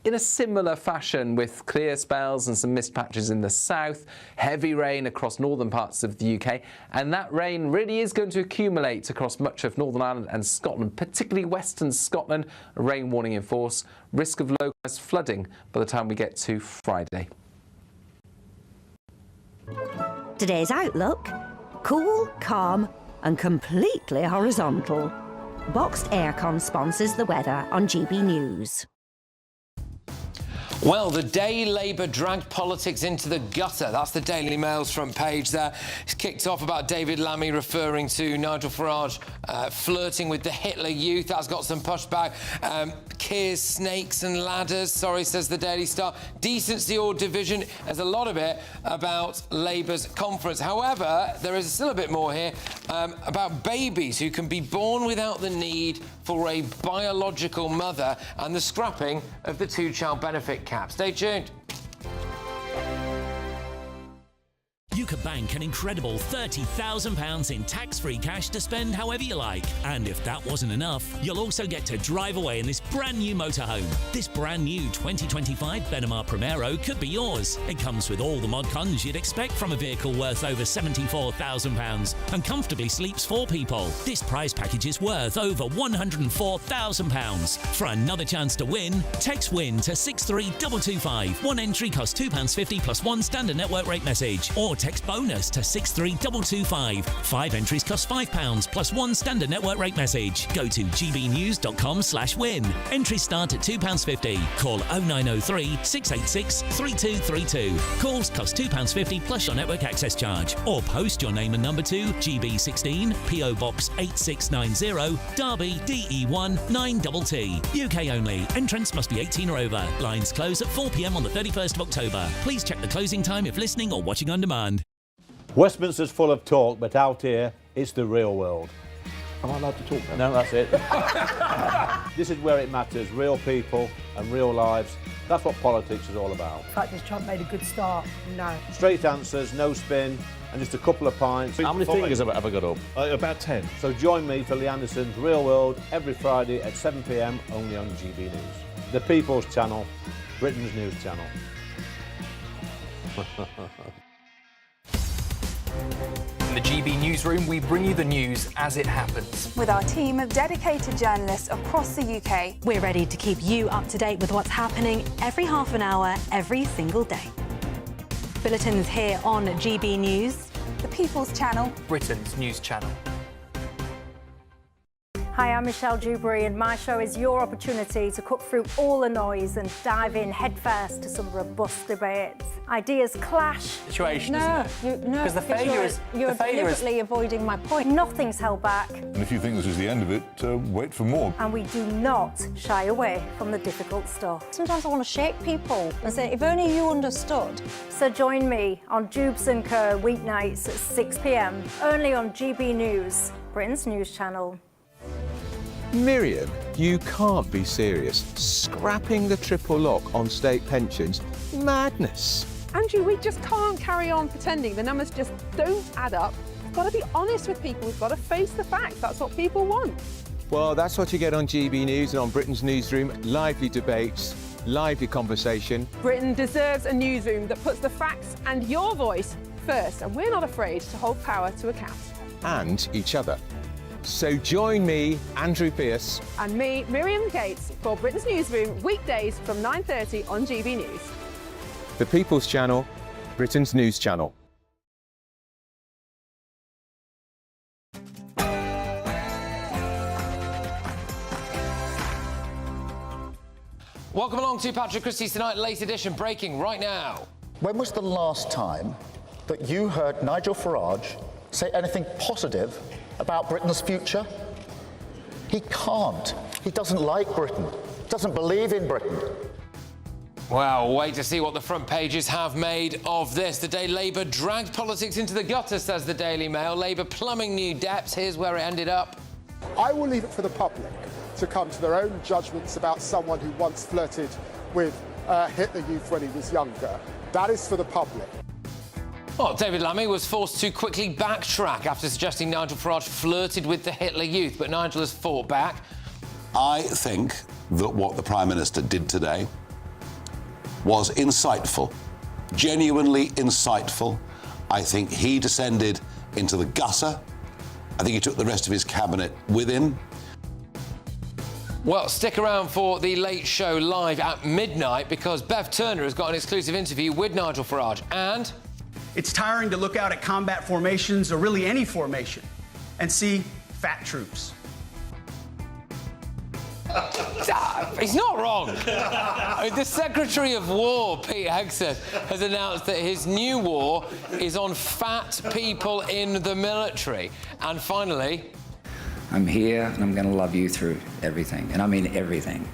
in a similar fashion, with clear spells and some mist patches in the south, heavy rain across northern parts of the UK, and that rain really is going to accumulate across much of Northern Ireland and Scotland, particularly western Scotland. A rain warning in force, risk of localised flooding by the time we get to Friday. Today's outlook: cool, calm and completely horizontal. Boxed Aircon sponsors the weather on GB News. Well, the day Labour dragged politics into the gutter. That's the Daily Mail's front page there. It's kicked off about David Lammy referring to Nigel Farage flirting with the Hitler Youth. That's got some pushback. Keir's snakes and ladders, sorry, says the Daily Star. Decency or division. There's a lot of it about Labour's conference. However, there is still a bit more here about babies who can be born without the need for a biological mother and the scrapping of the two-child benefit cap. Stay tuned. You could bank an incredible £30,000 in tax-free cash to spend however you like. And if that wasn't enough, you'll also get to drive away in this brand new motorhome. This brand new 2025 Benamar Primero could be yours. It comes with all the mod cons you'd expect from a vehicle worth over £74,000 and comfortably sleeps 4 people. This prize package is worth over £104,000. For another chance to win, text WIN to 63225. One entry costs £2.50 plus one standard network rate message. Or text bonus to 63225. 5 entries cost £5 plus one standard network rate message. Go to gbnews.com/win. Entries start at £2.50. Call 0903 686 3232. Calls cost £2.50 plus your network access charge. Or post your name and number to GB16 PO Box 8690 Derby DE1 9TT. UK only. Entrance must be 18 or over. Lines close at 4 p.m. on the 31st of October. Please check the closing time if listening or watching on demand. Westminster's full of talk, but out here, it's the real world. Am I allowed to talk then? No, that's it. This is where it matters, real people and real lives. That's what politics is all about. The fact is Trump made a good start. No. Straight answers, no spin, and just a couple of pints. How many fingers have I got up? About 10. So join me for Lee Anderson's Real World every Friday at 7 p.m. only on GB News. The People's Channel, Britain's news channel. In the GB Newsroom, we bring you the news as it happens. With our team of dedicated journalists across the UK. We're ready to keep you up to date with what's happening every half an hour, every single day. Bulletins here on GB News. The People's Channel. Britain's news channel. Hi, I'm Michelle Dewberry, and my show is your opportunity to cut through all the noise and dive in headfirst to some robust debates. Ideas clash. Situation, no, isn't it? Because the failure is... You're deliberately avoiding my point. Nothing's held back. And if you think this is the end of it, wait for more. And we do not shy away from the difficult stuff. Sometimes I want to shake people and say, if only you understood. So join me on Dubes & Co. weeknights at 6 p.m. only on GB News, Britain's news channel. Miriam, you can't be serious. Scrapping the triple lock on state pensions? Madness. Andrew, we just can't carry on pretending. The numbers just don't add up. We've got to be honest with people. We've got to face the facts. That's what people want. Well, that's what you get on GB News and on Britain's Newsroom. Lively debates, lively conversation. Britain deserves a newsroom that puts the facts and your voice first, and we're not afraid to hold power to account. And each other. So join me, Andrew Pearce. And me, Miriam Gates, for Britain's Newsroom, weekdays from 9:30 on GB News. The People's Channel, Britain's news channel. Welcome along to Patrick Christys Tonight, late edition, breaking right now. When was the last time that you heard Nigel Farage say anything positive about Britain's future? He can't. He doesn't like Britain. Doesn't believe in Britain. Well, wait to see what the front pages have made of this. The day Labour dragged politics into the gutter, says the Daily Mail. Labour plumbing new depths. Here's where it ended up. I will leave it for the public to come to their own judgments about someone who once flirted with Hitler Youth when he was younger. That is for the public. Well, David Lammy was forced to quickly backtrack after suggesting Nigel Farage flirted with the Hitler Youth, but Nigel has fought back. I think that what the Prime Minister did today was insightful, genuinely insightful. I think he descended into the gutter. I think he took the rest of his cabinet with him. Well, stick around for the Late Show live at midnight because Bev Turner has got an exclusive interview with Nigel Farage and... It's tiring to look out at combat formations, or really any formation, and see fat troops. He's not wrong. The Secretary of War, Pete Hegseth, has announced that his new war is on fat people in the military. And finally... I'm here and I'm going to love you through everything, and I mean everything.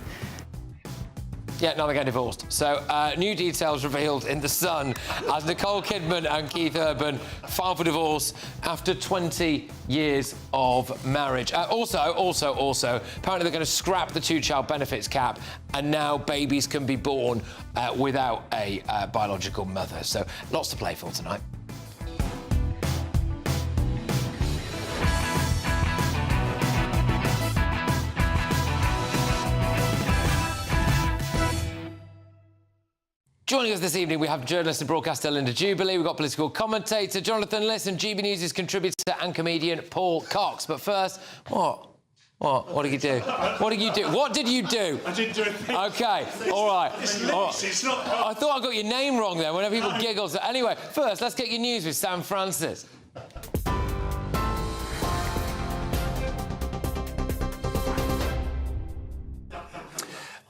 Yeah, now they're getting divorced. So, new details revealed in The Sun as Nicole Kidman and Keith Urban file for divorce after 20 years of marriage. Also, apparently they're going to scrap the two-child benefits cap, and now babies can be born without a biological mother. So, lots to play for tonight. Joining us this evening, we have journalist and broadcaster Linda Dewberry. We've got political commentator Jonathan Liss and GB News' contributor and comedian Paul Cox. But first, what? What did you do? What did you do? What did you do? I didn't do anything. OK, all right. It's not... I thought I got your name wrong there whenever people giggle. So anyway, first, let's get your news with Sam Francis.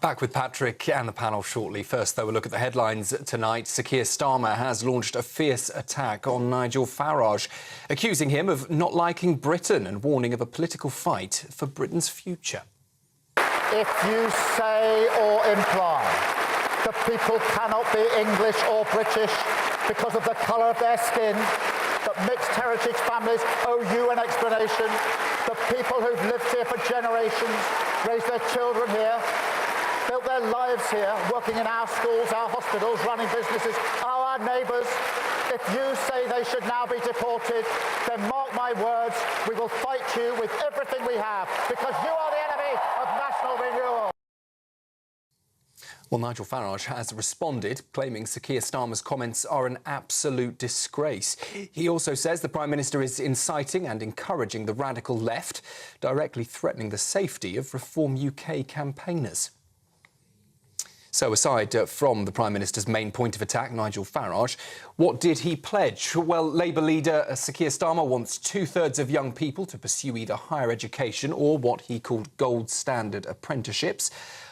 Back with Patrick and the panel shortly. First, though, a look at the headlines tonight. Sir Keir Starmer has launched a fierce attack on Nigel Farage, accusing him of not liking Britain and warning of a political fight for Britain's future. If you say or imply that people cannot be English or British because of the colour of their skin, that mixed heritage families owe you an explanation, that people who've lived here for generations, raised their children here, built their lives here, working in our schools, our hospitals, running businesses, are our neighbours. If you say they should now be deported, then mark my words, we will fight you with everything we have, because you are the enemy of national renewal. Well, Nigel Farage has responded, claiming Sir Keir Starmer's comments are an absolute disgrace. He also says the Prime Minister is inciting and encouraging the radical left, directly threatening the safety of Reform UK campaigners. So aside from the Prime Minister's main point of attack, Nigel Farage, what did he pledge? Well, Labour leader Sir Keir Starmer wants 2/3 of young people to pursue either higher education or what he called gold standard apprenticeships.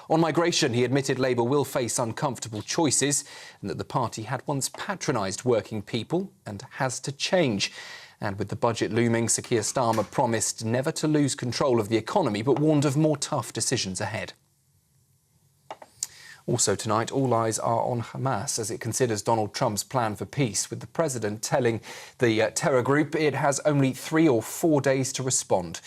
On migration, he admitted Labour will face uncomfortable choices and that the party had once patronised working people and has to change. And with the budget looming, Sir Keir Starmer promised never to lose control of the economy but warned of more tough decisions ahead. Also tonight, all eyes are on Hamas as it considers Donald Trump's plan for peace, with the president telling the terror group it has only 3 or 4 days to respond.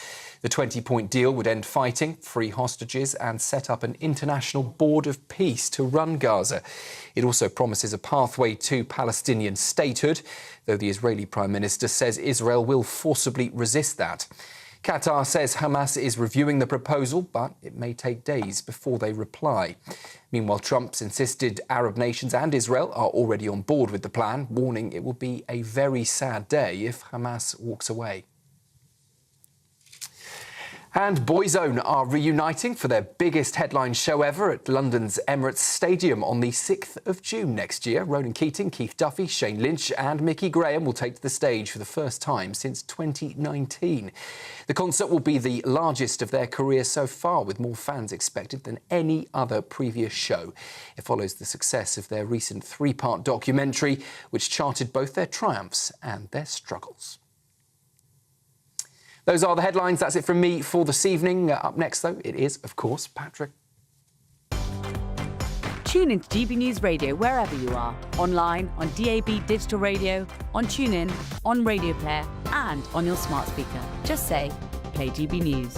The 20-point deal would end fighting, free hostages and set up an international board of peace to run Gaza. It also promises a pathway to Palestinian statehood, though the Israeli Prime Minister says Israel will forcibly resist that. Qatar says Hamas is reviewing the proposal, but it may take days before they reply. Meanwhile, Trump's insisted Arab nations and Israel are already on board with the plan, warning it will be a very sad day if Hamas walks away. And Boyzone are reuniting for their biggest headline show ever at London's Emirates Stadium on the 6th of June next year. Ronan Keating, Keith Duffy, Shane Lynch and Mickey Graham will take to the stage for the first time since 2019. The concert will be the largest of their career so far, with more fans expected than any other previous show. It follows the success of their recent 3-part documentary, which charted both their triumphs and their struggles. Those are the headlines. That's it from me for this evening. Up next, though, it is, of course, Patrick. Tune into GB News Radio wherever you are. Online, on DAB digital radio, on TuneIn, on Radio Player and on your smart speaker. Just say, play GB News.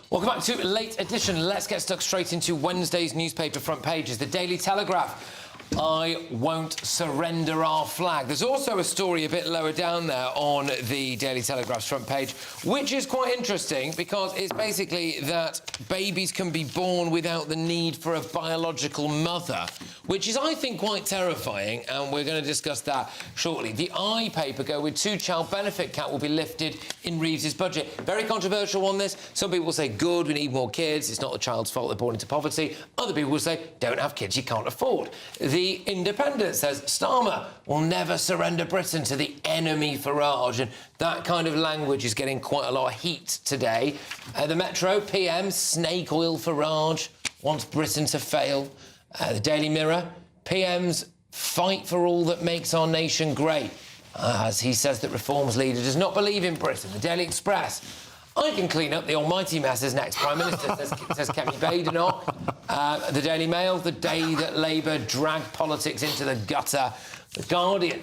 Welcome back to Late Edition. Let's get stuck straight into Wednesday's newspaper front pages. The Daily Telegraph I won't surrender our flag. There's also a story a bit lower down there on the Daily Telegraph's front page, which is quite interesting because it's basically that babies can be born without the need for a biological mother, which is, I think, quite terrifying, and we're going to discuss that shortly. The I paper go with two-child benefit cap will be lifted in Reeves's budget. Very controversial on this. Some people will say, good, we need more kids, it's not the child's fault they're born into poverty. Other people will say, don't have kids you can't afford. The Independent says Starmer will never surrender Britain to the enemy Farage, and that kind of language is getting quite a lot of heat today. The Metro, PM, snake oil Farage, wants Britain to fail. The Daily Mirror, PM's fight for all that makes our nation great, as he says that Reform's leader does not believe in Britain. The Daily Express, I can clean up the almighty mess as next Prime Minister, says Kemi Badenoch. The Daily Mail, the day that Labour dragged politics into the gutter. The Guardian,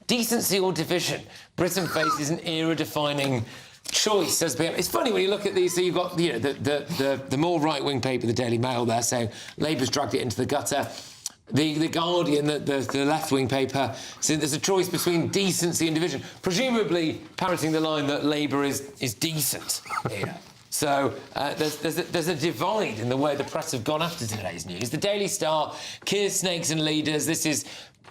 decency or division, Britain faces an era-defining choice, says PM. It's funny when you look at these, so you've got, you know, the more right-wing paper, the Daily Mail, there saying Labour's dragged it into the gutter. The Guardian, the left-wing paper, said there's a choice between decency and division, presumably parroting the line that Labour is decent here. So there's a divide in the way the press have gone after today's news. The Daily Star, Keir, snakes and leaders. This is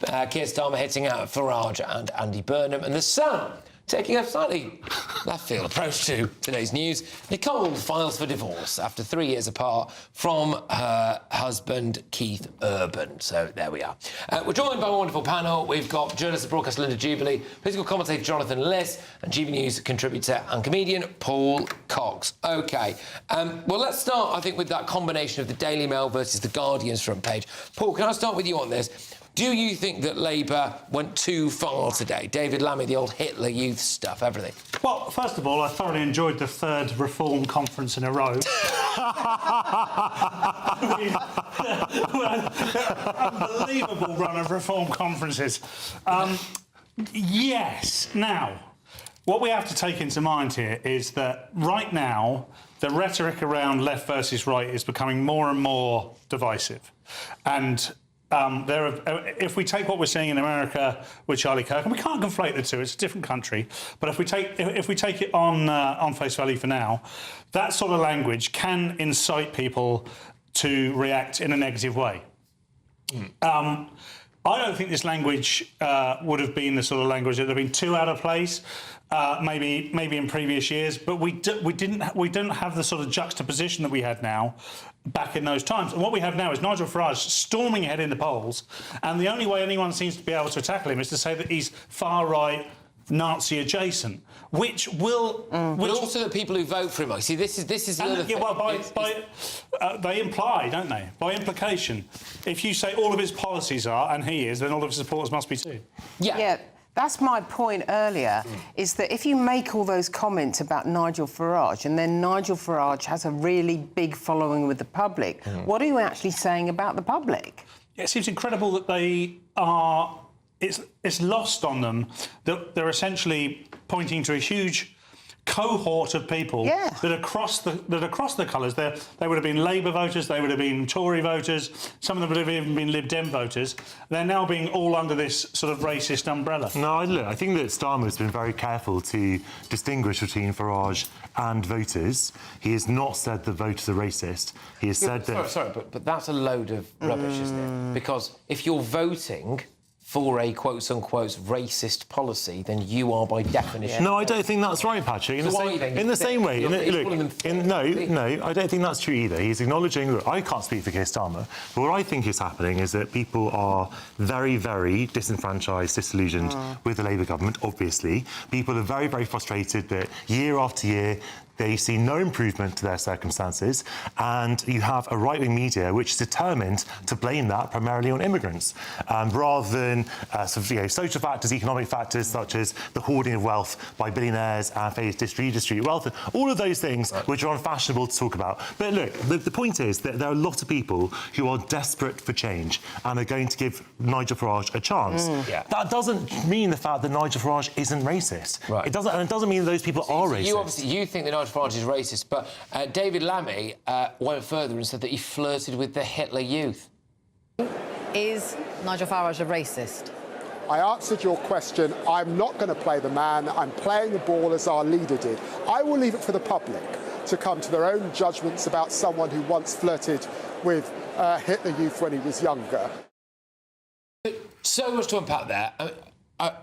Keir Starmer hitting out at Farage and Andy Burnham. And The Sun, taking a slightly left-field approach to today's news. Nicole files for divorce after 3 years apart from her husband, Keith Urban. So there we are. We're joined by a wonderful panel. We've got journalist and broadcaster Linda Dewberry, political commentator Jonathan Liss, and GBNews contributor and comedian Paul Cox. OK, well, let's start, I think, with that combination of the Daily Mail versus the Guardian's front page. Paul, can I start with you on this? Do you think that Labour went too far today? David Lammy, the old Hitler Youth stuff, everything. Well, first of all, I thoroughly enjoyed the third Reform conference in a row. Unbelievable run of Reform conferences. Yes. Now, what we have to take into mind here is that right now, the rhetoric around left versus right is becoming more and more divisive. And if we take what we're seeing in America with Charlie Kirk, and we can't conflate the two, it's a different country, but if we take it on face value for now, that sort of language can incite people to react in a negative way. I don't think this language would have been the sort of language that would have been too out of place, maybe in previous years, but we didn't have the sort of juxtaposition that we had now back in those times. And what we have now is Nigel Farage storming ahead in the polls, and the only way anyone seems to be able to tackle him is to say that he's far-right, Nazi adjacent, which will... But also the people who vote for him. See, this is the other thing. Well, they imply, don't they? By implication, if you say all of his policies are, and he is, then all of his supporters must be too. Yeah. That's my point earlier, is that if you make all those comments about Nigel Farage and then Nigel Farage has a really big following with the public, what are you actually saying about the public? It seems incredible that they are... It's lost on them that they're essentially pointing to a huge cohort of people that across the colours. They would have been Labour voters, they would have been Tory voters, some of them would have even been Lib Dem voters. They're now being all under this sort of racist umbrella. No, look, I think that Starmer has been very careful to distinguish between Farage and voters. He has not said that voters are racist. He has said that... Sorry, but that's a load of rubbish, isn't it? Because if you're voting for a quote-unquote racist policy, then you are by definition... No, I don't think that's right, Patrick. In the same way... No, I don't think that's true either. He's acknowledging that I can't speak for Keir Starmer, but what I think is happening is that people are very, very disenfranchised, disillusioned with the Labour government, obviously. People are very, very frustrated that year after year they see no improvement to their circumstances, and you have a right-wing media which is determined to blame that primarily on immigrants, rather than social factors, economic factors such as the hoarding of wealth by billionaires and failure to redistribute wealth, and all of those things which are unfashionable to talk about. But look, the point is that there are a lot of people who are desperate for change and are going to give Nigel Farage a chance. That doesn't mean the fact that Nigel Farage isn't racist. Right. It doesn't mean that those people are racist. You think that Nigel Farage is racist, but David Lammy went further and said that he flirted with the Hitler Youth. Is Nigel Farage a racist? I answered your question. I'm not going to play the man. I'm playing the ball as our leader did. I will leave it for the public to come to their own judgments about someone who once flirted with Hitler Youth when he was younger. So much to unpack there.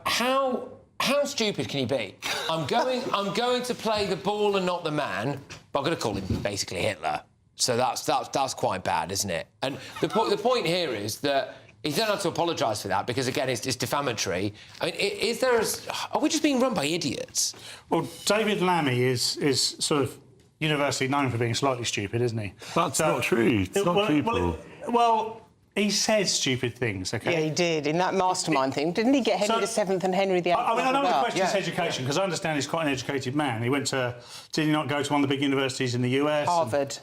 How stupid can you be? I'm going to play the ball and not the man, but I'm going to call him basically Hitler. So that's quite bad, isn't it? And the point here is that he doesn't have to apologise for that because, again, it's defamatory. I mean, are we just being run by idiots? Well, David Lammy is sort of universally known for being slightly stupid, isn't he? That's not true. It's not true, Paul. Well, he says stupid things, OK? Yeah, he did, in that mastermind thing. Didn't he get Henry VII and Henry VIII? I mean, I know the question is education, because I understand he's quite an educated man. He went to... Did he not go to one of the big universities in the US? Harvard.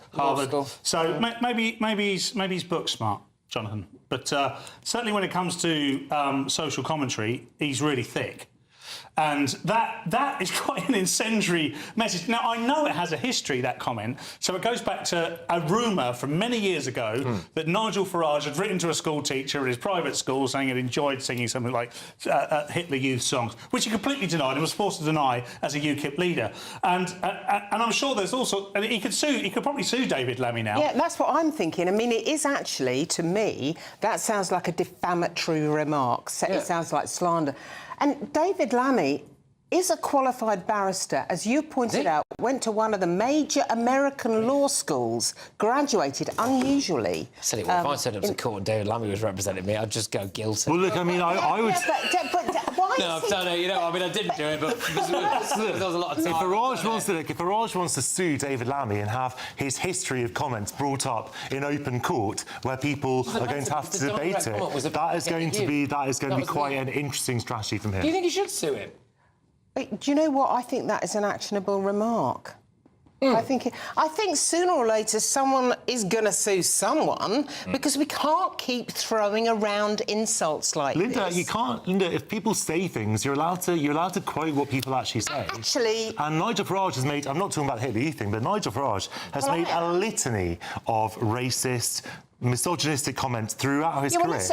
So maybe he's book smart, Jonathan. But certainly when it comes to social commentary, he's really thick. And that is quite an incendiary message. Now, I know it has a history, that comment, so it goes back to a rumour from many years ago that Nigel Farage had written to a school teacher at his private school saying he'd enjoyed singing something like Hitler Youth songs, which he completely denied and was forced to deny as a UKIP leader. And I'm sure there's also... And he could probably sue David Lammy now. Yeah, that's what I'm thinking. I mean, it is actually, to me, that sounds like a defamatory remark. It sounds like slander. And David Lammy is a qualified barrister, as you pointed out, went to one of the major American law schools, graduated unusually. I said it, well, if I said up to court and David Lammy was representing me, I'd just go guilty. Well, look, I mean, I would... Why no, I've done it, you know, I mean, I didn't do it, but there was a lot of time. If Farage wants to sue David Lammy and have his history of comments brought up in open court where people are going to have to debate it, that is going to be quite an interesting strategy from him. Do you think he should sue him? But do you know what? I think that is an actionable remark. I think sooner or later someone is going to sue someone because we can't keep throwing around insults like this. You can't. Linda, if people say things, you're allowed to quote what people actually say. Actually, and Nigel Farage has made. I'm not talking about the Hitler Youth thing, but Nigel Farage has made a litany of racist, misogynistic comments throughout his career.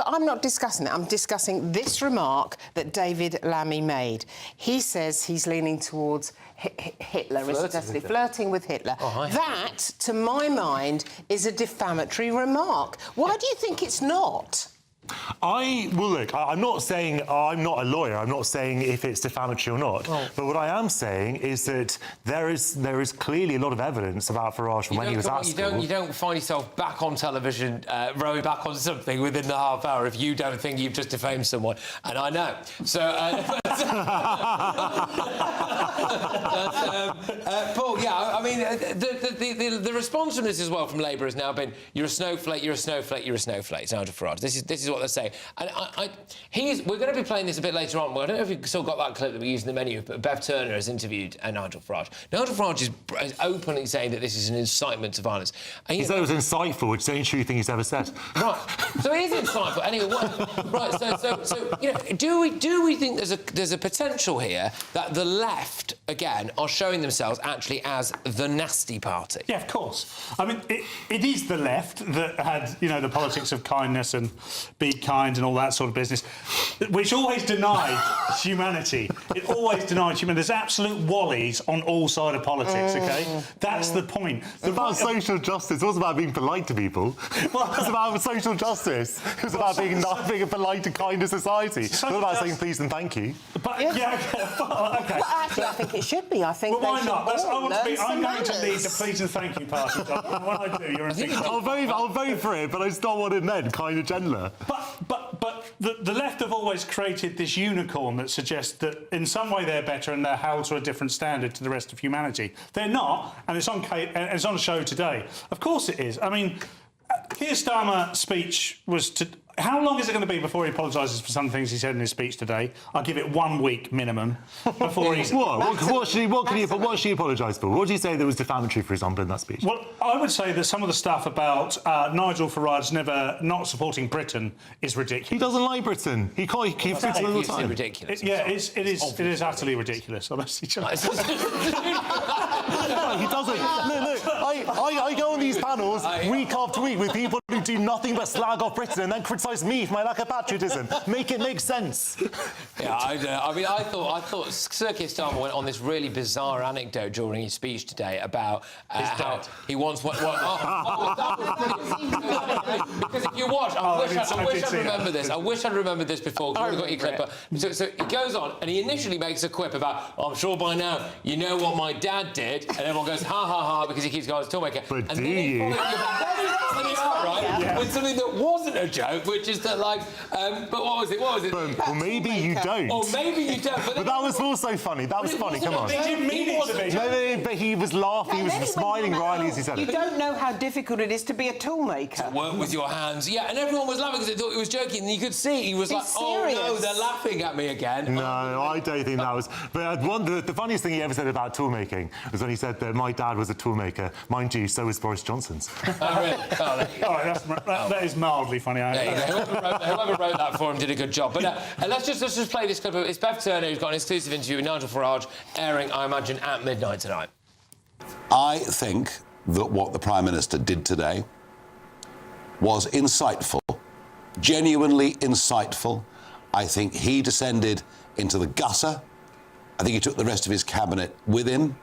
I'm not discussing that. I'm discussing this remark that David Lammy made. He says he's leaning towards Hitler, flirting with Hitler. That, to my mind, is a defamatory remark. Why do you think it's not? Look, I'm not saying I'm not a lawyer. I'm not saying if it's defamatory or not. But what I am saying is that there is clearly a lot of evidence about Farage from when he was at school. You don't find yourself back on television, rowing back on something within the half hour if you don't think you've just defamed someone. And I know. So, Paul, yeah, I mean, the response from this as well from Labour has now been, you're a snowflake, you're a snowflake, you're a snowflake. It's Nigel Farage. This is what they're saying. And we're going to be playing this a bit later on. Well, I don't know if you still got that clip that we used in the menu, but Bev Turner has interviewed Nigel Farage. Nigel Farage is openly saying that this is an incitement to violence. And he said it was insightful, which is the only true thing he's ever said. Right. So it is insightful. Anyway, so you know, do we think there's a potential here that the left again are showing themselves actually as the nasty party? Yeah, of course. I mean, it is the left that had, you know, the politics of kindness and be kind and all that sort of business, which always denied humanity. It always denied humanity. There's absolute wallies on all sides of politics, OK? That's the point. It's about social justice. It wasn't about being polite to people. It was about social justice. It was about being a polite and kind to society. It's not about saying please and thank you. But, yeah, OK. Well, actually, I think it should be. I think why not? I'm going to lead the please and thank you party. When I do, you're a big... I'll vote for it, but that's not what it meant, kind of gentler. But the left have always created this unicorn that suggests that in some way they're better and they're held to a different standard to the rest of humanity. They're not, and it's on show today. Of course it is. I mean, Keir Starmer's speech was to... How long is it going to be before he apologises for some things he said in his speech today? I'll give it 1 week minimum before he's... What should he apologise for? What did he say that was defamatory, for example, in that speech? Well, I would say that some of the stuff about Nigel Farage not supporting Britain is ridiculous. He doesn't like Britain. He keeps Britain all the time. Ridiculous. It is utterly ridiculous, honestly. He doesn't. Look, I go on these panels. panels week after week with people who do nothing but slag off Britain and then criticise me for my lack of patriotism. Make it make sense. Yeah, I mean, I thought Sir Keir Starmer went on this really bizarre anecdote during his speech today about how he once went. That was brilliant. Because if you watch, I wish I'd remembered this. I wish I'd remembered this before. Got your clip. So he goes on and he initially makes a quip about, I'm sure by now you know what my dad did, and everyone goes ha ha ha because he keeps going to Toolmaker. But and do you? With something that wasn't a joke, which is that but what was it? Well, maybe you don't. Or maybe you don't. But that was also funny. That was funny. Come on. They didn't mean it to be. No, but he was laughing. He was smiling wryly as he said it. You don't know how difficult it is to be a toolmaker. Work with your hands. Yeah, and everyone was laughing because they thought he was joking. And you could see he was It's like, serious. oh no, they're laughing at me again. No, I don't think that was. But the funniest thing he ever said about toolmaking was when he said that my dad was a toolmaker. Mind you, so was Boris Johnson's. All right, that is mildly funny. Whoever wrote that for him did a good job. But let's just play this clip. It's Bev Turner who's got an exclusive interview with Nigel Farage, airing, I imagine, at midnight tonight. I think that what the Prime Minister did today was insightful, genuinely insightful. I think he descended into the gutter. I think he took the rest of his cabinet with him.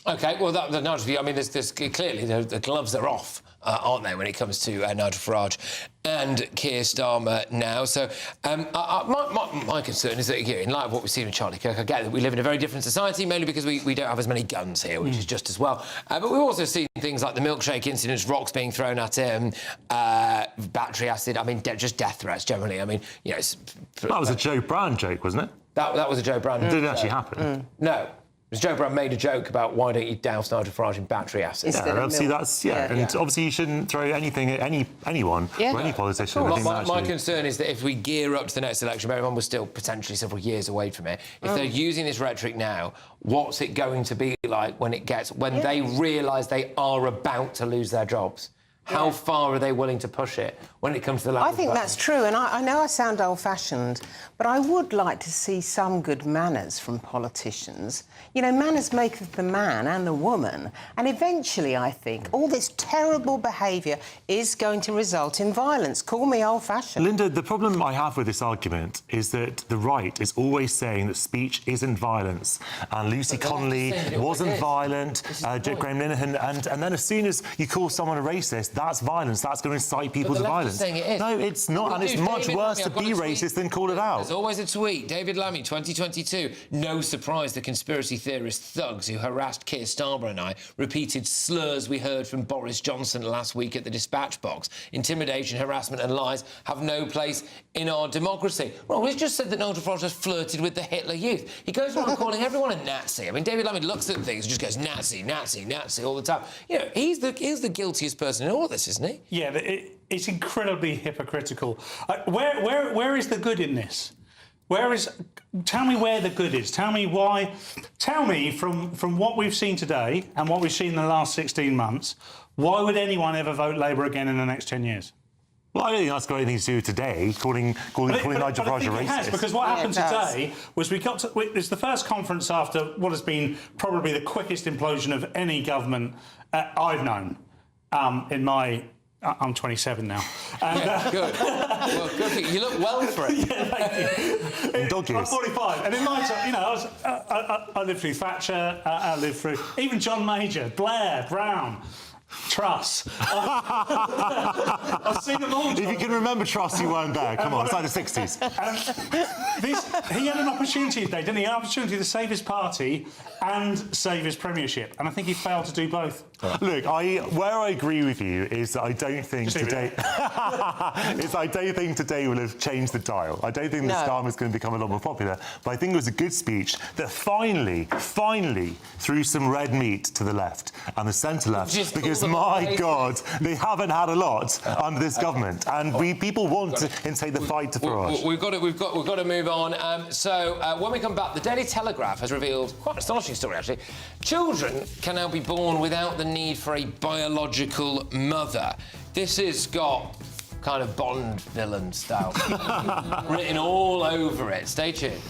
OK, well, Nigel's view, I mean, there's clearly the gloves are off, aren't they, when it comes to Nigel Farage and Keir Starmer now. So my concern is that, in light of what we've seen with Charlie Kirk, I get that we live in a very different society, mainly because we don't have as many guns here, which is just as well. But we've also seen things like the milkshake incidents, rocks being thrown at him, battery acid, I mean, just death threats generally. I mean, you know... That was a Joe Brown joke, wasn't it? That was a Joe Brown joke. It didn't actually happen. No. Joe Brown made a joke about why don't you douse Nigel Farage in battery acid? Yeah, obviously obviously you shouldn't throw anything at anyone or any politician. My concern is that if we gear up to the next election, everyone was still potentially several years away from it. If they're using this rhetoric now, what's it going to be like when they realise they are about to lose their jobs? How far are they willing to push it when it comes to the language? I think that's true, and I know I sound old-fashioned, but I would like to see some good manners from politicians. You know, manners make the man and the woman, and eventually, I think, all this terrible behaviour is going to result in violence. Call me old-fashioned. Linda, the problem I have with this argument is that the right is always saying that speech isn't violence, and Lucy Connolly wasn't violent, Graham Linehan, and then as soon as you call someone a racist, that's violence. That's going to incite people to violence. It is. No, it's not, and it's much worse to be racist than call it out. There's always a tweet. David Lammy, 2022. No surprise the conspiracy theorist thugs who harassed Keir Starmer and I repeated slurs we heard from Boris Johnson last week at the dispatch box. Intimidation, harassment and lies have no place in our democracy. Well, we've just said that Nigel Farage has flirted with the Hitler Youth. He goes around calling everyone a Nazi. I mean, David Lammy looks at things and just goes Nazi, Nazi, Nazi all the time. You know, he's the guiltiest person in all of this, isn't he? Yeah, but it's incredibly hypocritical. Where is the good in this? Tell me where the good is. Tell me why. Tell me from what we've seen today and what we've seen in the last 16 months, why would anyone ever vote Labour again in the next 10 years? Well, I don't think that's got anything to do with today, calling Nigel Farage a racist. It has, because what happened today was it's the first conference after what has been probably the quickest implosion of any government I've known in my... I'm 27 now. And, good. Well, good. You look well for it. Yeah, thank you. I'm 45. And in my time, you know, I lived through Thatcher, I lived through even John Major, Blair, Brown, Truss. I've seen them all. If you can remember Truss, you weren't there. Come on, it's like the 60s. He had an opportunity today, didn't he? An opportunity to save his party and save his premiership. And I think he failed to do both. Look, where I agree with you is that I don't think today... I don't think today will have changed the dial. I don't think the Starmer's going to become a lot more popular. But I think it was a good speech that finally threw some red meat to the left and the centre-left. Because, my God, they haven't had a lot under this government. And people want to take the fight to Farage. We've got to move on. So when we come back, the Daily Telegraph has revealed quite an astonishing story, actually. Children can now be born without the need for a biological mother. This has got kind of Bond villain style written all over it. Stay tuned.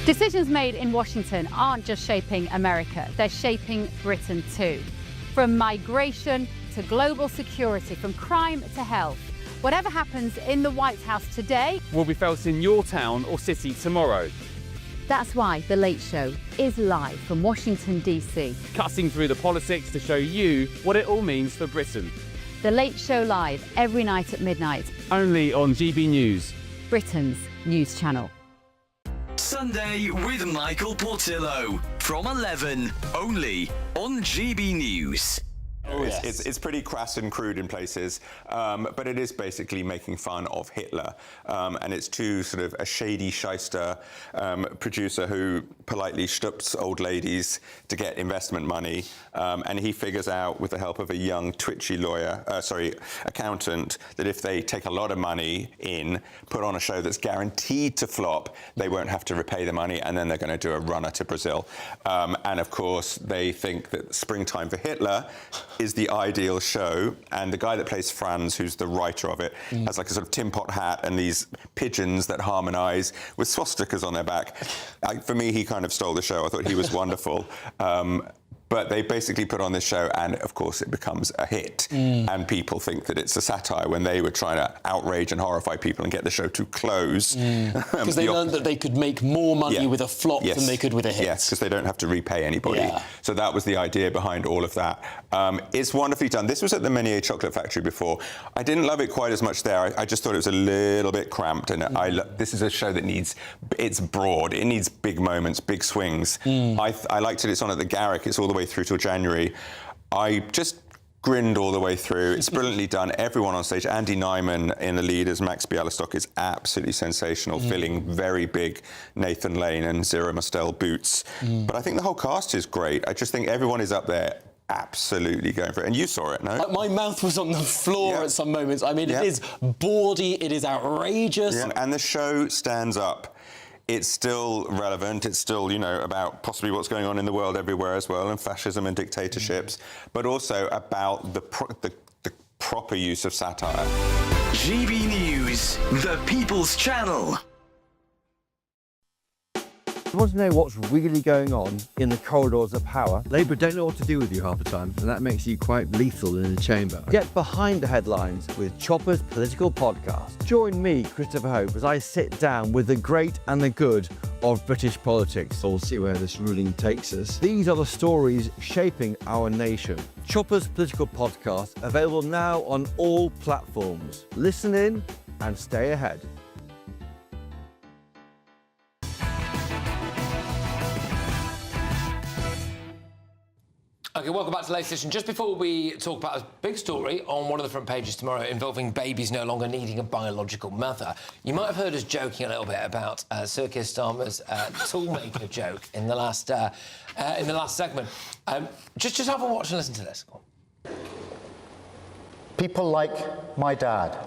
Decisions made in Washington aren't just shaping America, they're shaping Britain too. From migration to global security, from crime to health. Whatever happens in the White House today will be felt in your town or city tomorrow. That's why The Late Show is live from Washington, D.C. Cutting through the politics to show you what it all means for Britain. The Late Show live every night at midnight. Only on GB News, Britain's news channel. Sunday with Michael Portillo from 11, only on GB News. Oh, yes. It's pretty crass and crude in places, but it is basically making fun of Hitler. And it's to sort of a shady shyster producer who politely shtups old ladies to get investment money. And he figures out, with the help of a young, twitchy accountant, that if they take a lot of money in, put on a show that's guaranteed to flop, they won't have to repay the money, and then they're going to do a runner to Brazil. And of course, they think that Springtime for Hitler is the ideal show, and the guy that plays Franz, who's the writer of it, has like a sort of tin pot hat and these pigeons that harmonise with swastikas on their back. For me, he kind of stole the show. I thought he was wonderful. But they basically put on this show, and of course it becomes a hit. And people think that it's a satire when they were trying to outrage and horrify people and get the show to close. Because they learned that they could make more money with a flop than they could with a hit. Yes, because they don't have to repay anybody. So that was the idea behind all of that. It's wonderfully done. This was at the Menier Chocolate Factory before. I didn't love it quite as much there. I just thought it was a little bit cramped. And this is a show that it's broad. It needs big moments, big swings. I liked it. It's on at the Garrick. It's all the way through till January. I just grinned all the way through. It's brilliantly done. Everyone on stage. Andy Nyman in the lead as Max Bialystock is absolutely sensational, filling very big Nathan Lane and Zira Mostel boots. But I think the whole cast is great. I just think everyone is up there absolutely going for it. And you saw it, no? My mouth was on the floor at some moments. I mean, it is bawdy, it is outrageous. And the show stands up. It's still relevant. It's still, about possibly what's going on in the world everywhere as well, and fascism and dictatorships, but also about the proper use of satire. GB News, the People's Channel. You want to know what's really going on in the corridors of power? Labour don't know what to do with you half the time, and that makes you quite lethal in the chamber. Get behind the headlines with Chopper's Political Podcast. Join me, Christopher Hope, as I sit down with the great and the good of British politics. We'll see where this ruling takes us. These are the stories shaping our nation. Chopper's Political Podcast, available now on all platforms. Listen in and stay ahead. OK, welcome back to the latest edition. Just before we talk about a big story on one of the front pages tomorrow involving babies no longer needing a biological mother, you might have heard us joking a little bit about Sir Keir Starmer's Toolmaker joke in the last segment. Just have a watch and listen to this. People like my dad.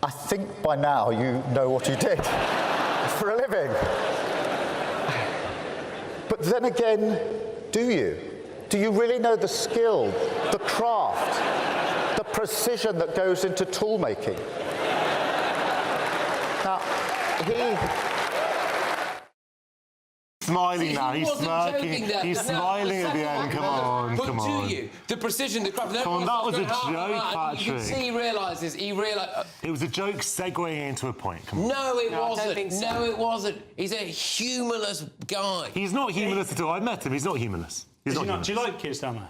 I think by now you know what he did for a living. But then again, do you? Do you really know the skill, the craft, the precision that goes into tool making? Now, Smiling now, he's smirking, he's smiling at the end, come on. Do you? The precision, the craft. Come on, that was a joke, Patrick. You can see he realises, It was a joke segueing into a point, come on. No, it wasn't. I don't think so. No, it wasn't. He's a humorless guy. He's not humorless at all. I've met him, he's not humorless. He's not humorless. Do you like Keir Starmer?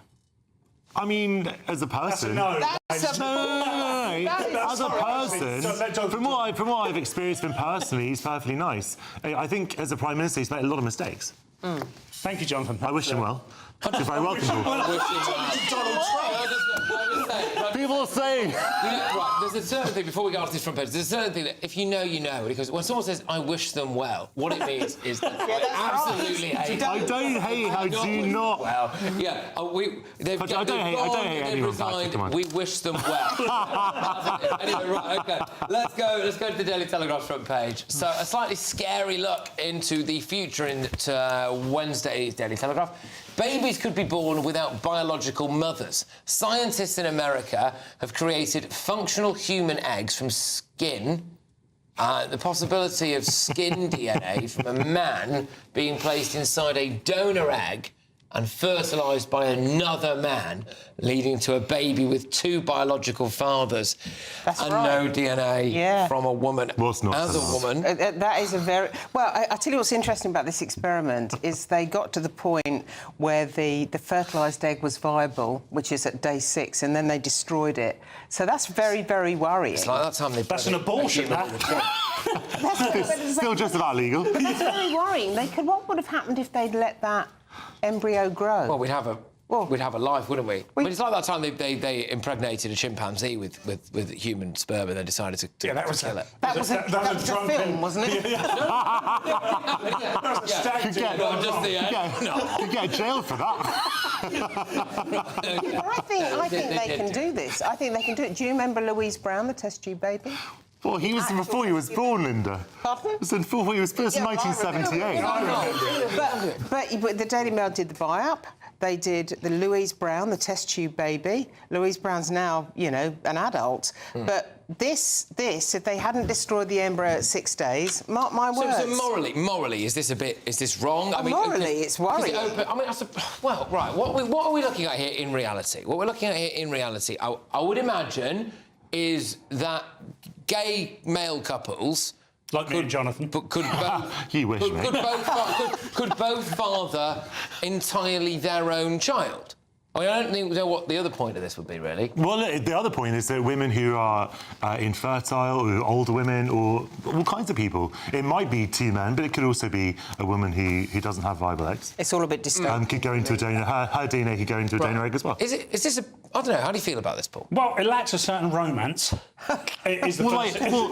I mean, as a person... No. As a person, from what I've experienced him personally, he's perfectly nice. I think as a Prime Minister, he's made a lot of mistakes. Thank you, Jonathan. I wish him well. You're very welcome. People are saying... Right, there's a certain thing, before we go off this front page, there's a certain thing that if you know, you know. Because when someone says, I wish them well, what it means is that I absolutely hate them. I don't hate how do you not... Well, yeah, they've anyone, resigned, we wish them well. Anyway, right, OK. Let's go to the Daily Telegraph's front page. So, a slightly scary look into the future into Wednesday's Daily Telegraph. Babies could be born without biological mothers. Scientists in America have created functional human eggs from skin The possibility of skin DNA from a man being placed inside a donor egg and fertilised by another man, leading to a baby with 2 biological fathers and no DNA from a woman. As a woman. That is a very... Well, I tell you what's interesting about this experiment is they got to the point where the fertilised egg was viable, which is at day 6, and then they destroyed it. So that's very, very worrying. It's like that time they... That's an abortion, Still just about legal. But that's very worrying. What would have happened if they'd let that embryo grow? Well, we'd have a life, wouldn't we? I mean, it's like that time they impregnated a chimpanzee with human sperm and they decided to kill it. That was a film, wasn't it? Could get jailed for that. I think they can do this. I think they can do it. Do you remember Louise Brown, the test tube baby? Well, he was before he was born, Linda. Pardon? It was before he was first in 1978. But the Daily Mail did the buy-up. They did the Louise Brown, the test tube baby. Louise Brown's now, you know, an adult. But this, if they hadn't destroyed the embryo at 6 days, mark my words. So morally, is this wrong? I mean, morally, it's worrying. What are we looking at here in reality? What we're looking at here in reality, I would imagine, is that gay male couples... Like me and Jonathan. But could both... You wish, mate. Could both father entirely their own child? I mean, I don't know what the other point of this would be, really. Well, the other point is that women who are infertile, or older women, or all kinds of people. It might be 2 men, but it could also be a woman who doesn't have viable eggs. It's all a bit dystopian. Could go into a donor... Her DNA could go into a donor egg as well. Is this a... I don't know, how do you feel about this, Paul? Well, it lacks a certain romance. I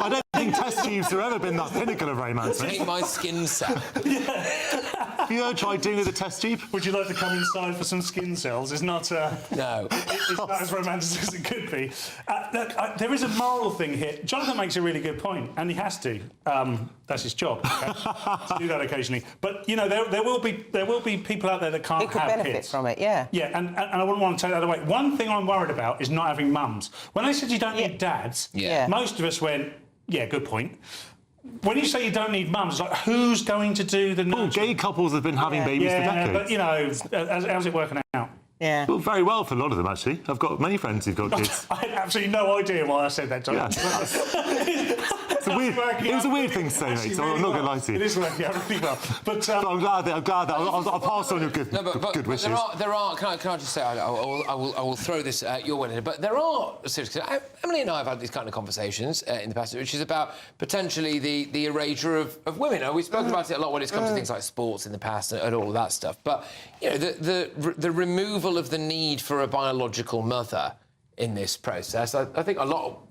don't think test tubes have ever been that pinnacle of romance. Take my skin cell. Have you ever tried doing with a test tube? Would you like to come inside for some skin cells? It's not... No. It's not as romantic as it could be. Look, there is a moral thing here. Jonathan makes a really good point, and he has to. That's his job, to do that occasionally. But, you know, there will be people out there that can't have kids. Who could benefit from it, yeah. Yeah, and I wouldn't want to take that away. One thing I'm worried about is not having mums. When they said you don't need dads, most of us went, yeah, good point. When you say you don't need mums, it's like, who's going to do the nurturing? Gay couples have been having babies for decades. But, you know, how's it working out? Yeah. Well, very well for a lot of them, actually. I've got many friends who've got kids. I had absolutely no idea why I said that, John. It was a weird thing to say, mate, so I'm not going to lie to you. It is working out really well. But I'm glad that I'll pass on your good wishes. There are. Can I just say, I will throw this your way, but there are seriously. Emily and I have had these kind of conversations in the past, which is about potentially the erasure of women. We've spoken about it a lot when it's come to things like sports in the past and all of that stuff. But you know, the removal of the need for a biological mother in this process, I think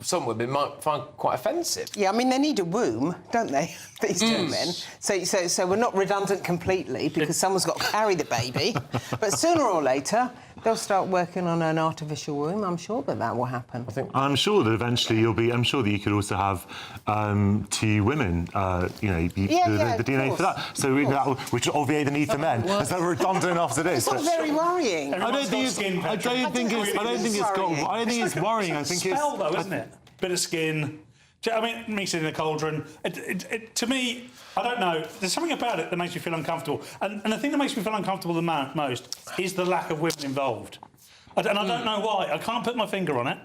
some women might find quite offensive. Yeah, I mean, they need a womb, don't they, these 2 men? So we're not redundant completely because someone's got to carry the baby. But sooner or later, they'll start working on an artificial womb. I'm sure that will happen. I'm sure that eventually I'm sure that you could also have 2 women, the DNA for that. So which would obviate the need for men. It's not redundant enough as it is. It's not very worrying. I don't think it's worrying. I think it's... spell, though, isn't it? Bit of skin. I mean, me sitting in a cauldron. To me, I don't know. There's something about it that makes me feel uncomfortable. And the thing that makes me feel uncomfortable the most is the lack of women involved. And I don't know why. I can't put my finger on it.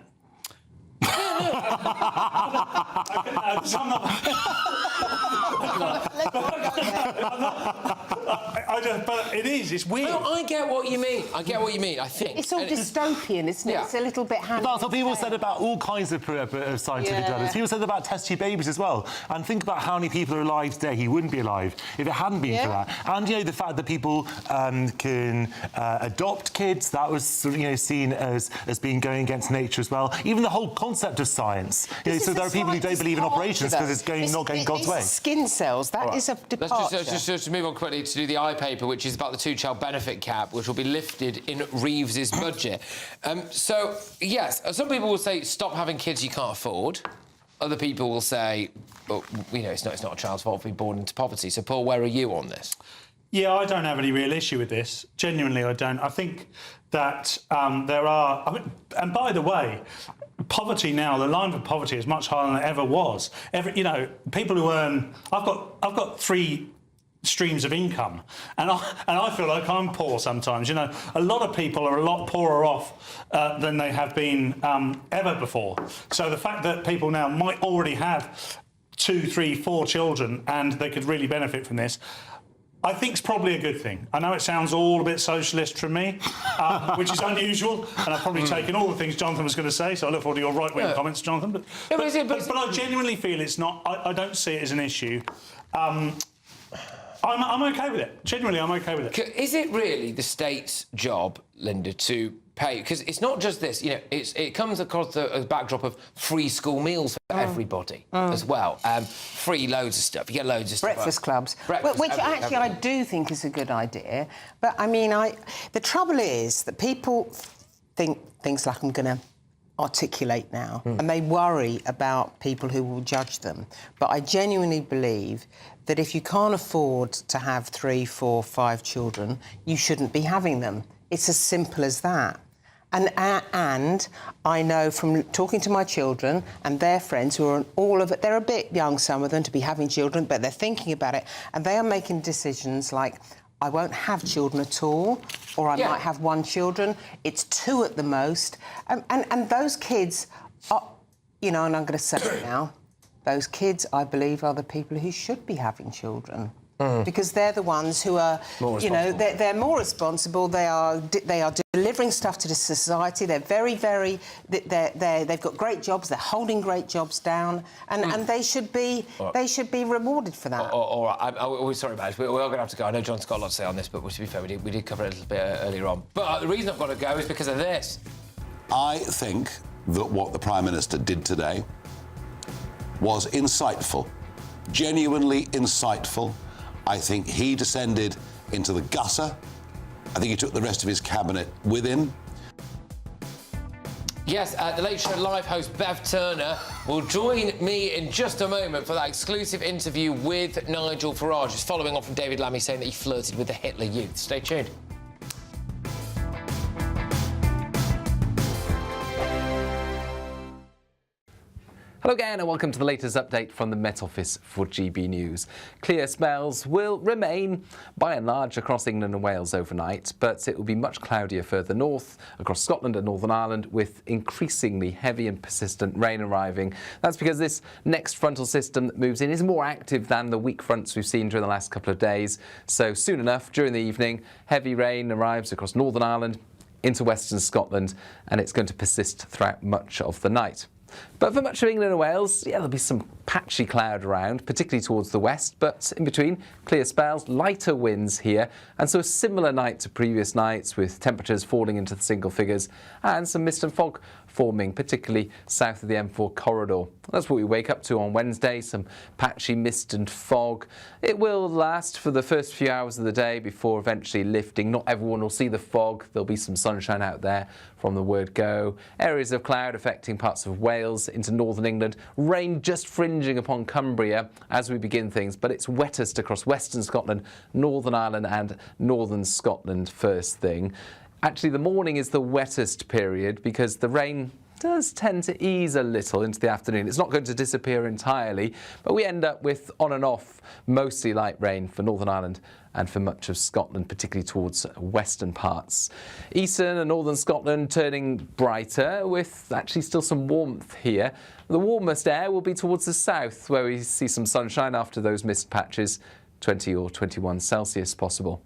But it is. It's weird. No, I get what you mean. I think it's all dystopian, isn't it? Yeah. It's a little bit. That's what people said about all kinds of scientific journalists. People said about test tube babies as well. And think about how many people are alive today who wouldn't be alive if it hadn't been for that. And you know, the fact that people can adopt kids, that was seen as being going against nature as well. Even the whole concept of science. So there are people who don't believe in operations because it's not going God's way. Skin cells. That is a departure. Let's just move on quickly to do the I paper, which is about the 2-child benefit cap, which will be lifted in Reeves's budget. So yes, some people will say stop having kids you can't afford. Other people will say, well, it's not a child's fault for being born into poverty. So Paul, where are you on this? Yeah, I don't have any real issue with this. Genuinely, I don't. I think that there are... and by the way, poverty now, the line for poverty is much higher than it ever was. People who earn... I've got 3 streams of income, and I feel like I'm poor sometimes. A lot of people are a lot poorer off than they have been ever before. So the fact that people now might already have 2, 3, 4 children and they could really benefit from this, I think it's probably a good thing. I know it sounds all a bit socialist from me, which is unusual, and I've probably taken all the things Jonathan was going to say, so I look forward to your right-wing comments, Jonathan. But I genuinely feel it's not... I don't see it as an issue. I'm OK with it. Genuinely, I'm OK with it. Is it really the state's job, Linda, to pay? Because it's not just this, it comes across the backdrop of free school meals for everybody as well. Free loads of stuff. You get loads of stuff. Breakfast clubs. Which actually I do think is a good idea. But, I mean, the trouble is that people think things like I'm going to articulate now, and they worry about people who will judge them. But I genuinely believe that if you can't afford to have 3, 4, 5 children, you shouldn't be having them. It's as simple as that. And I know from talking to my children and their friends who are all of it, they're a bit young, some of them, to be having children, but they're thinking about it, and they are making decisions like, I won't have children at all, or I might have 1 children. It's 2 at the most. And those kids are, and I'm going to say it now, those kids, I believe, are the people who should be having children. Because they're the ones who are, they're more responsible. They are delivering stuff to the society. They're very, very... They've got great jobs. They're holding great jobs down, and they should be rewarded for that. All right. We're sorry about it. We're going to have to go. I know John's got a lot to say on this, but to be fair, we did cover it a little bit earlier on. But the reason I've got to go is because of this. I think that what the Prime Minister did today was insightful, genuinely insightful. I think he descended into the gutter. I think he took the rest of his cabinet with him. Yes, the Late Show Live host Bev Turner will join me in just a moment for that exclusive interview with Nigel Farage. It's following on from David Lammy saying that he flirted with the Hitler Youth. Stay tuned. Hello again and welcome to the latest update from the Met Office for GB News. Clear spells will remain by and large across England and Wales overnight, but it will be much cloudier further north across Scotland and Northern Ireland with increasingly heavy and persistent rain arriving. That's because this next frontal system that moves in is more active than the weak fronts we've seen during the last couple of days. So soon enough, during the evening, heavy rain arrives across Northern Ireland into western Scotland, and it's going to persist throughout much of the night. But for much of England and Wales, there'll be some patchy cloud around, particularly towards the west, but in between, clear spells, lighter winds here, and so a similar night to previous nights with temperatures falling into the single figures and some mist and fog forming, particularly south of the M4 corridor. That's what we wake up to on Wednesday, some patchy mist and fog. It will last for the first few hours of the day before eventually lifting. Not everyone will see the fog. There'll be some sunshine out there from the word go. Areas of cloud affecting parts of Wales into northern England. Rain just fringing upon Cumbria as we begin things, but it's wettest across western Scotland, Northern Ireland and northern Scotland first thing. Actually, the morning is the wettest period because the rain does tend to ease a little into the afternoon. It's not going to disappear entirely, but we end up with on and off mostly light rain for Northern Ireland and for much of Scotland, particularly towards western parts. Eastern and northern Scotland turning brighter with actually still some warmth here. The warmest air will be towards the south where we see some sunshine after those mist patches, 20 or 21 Celsius possible.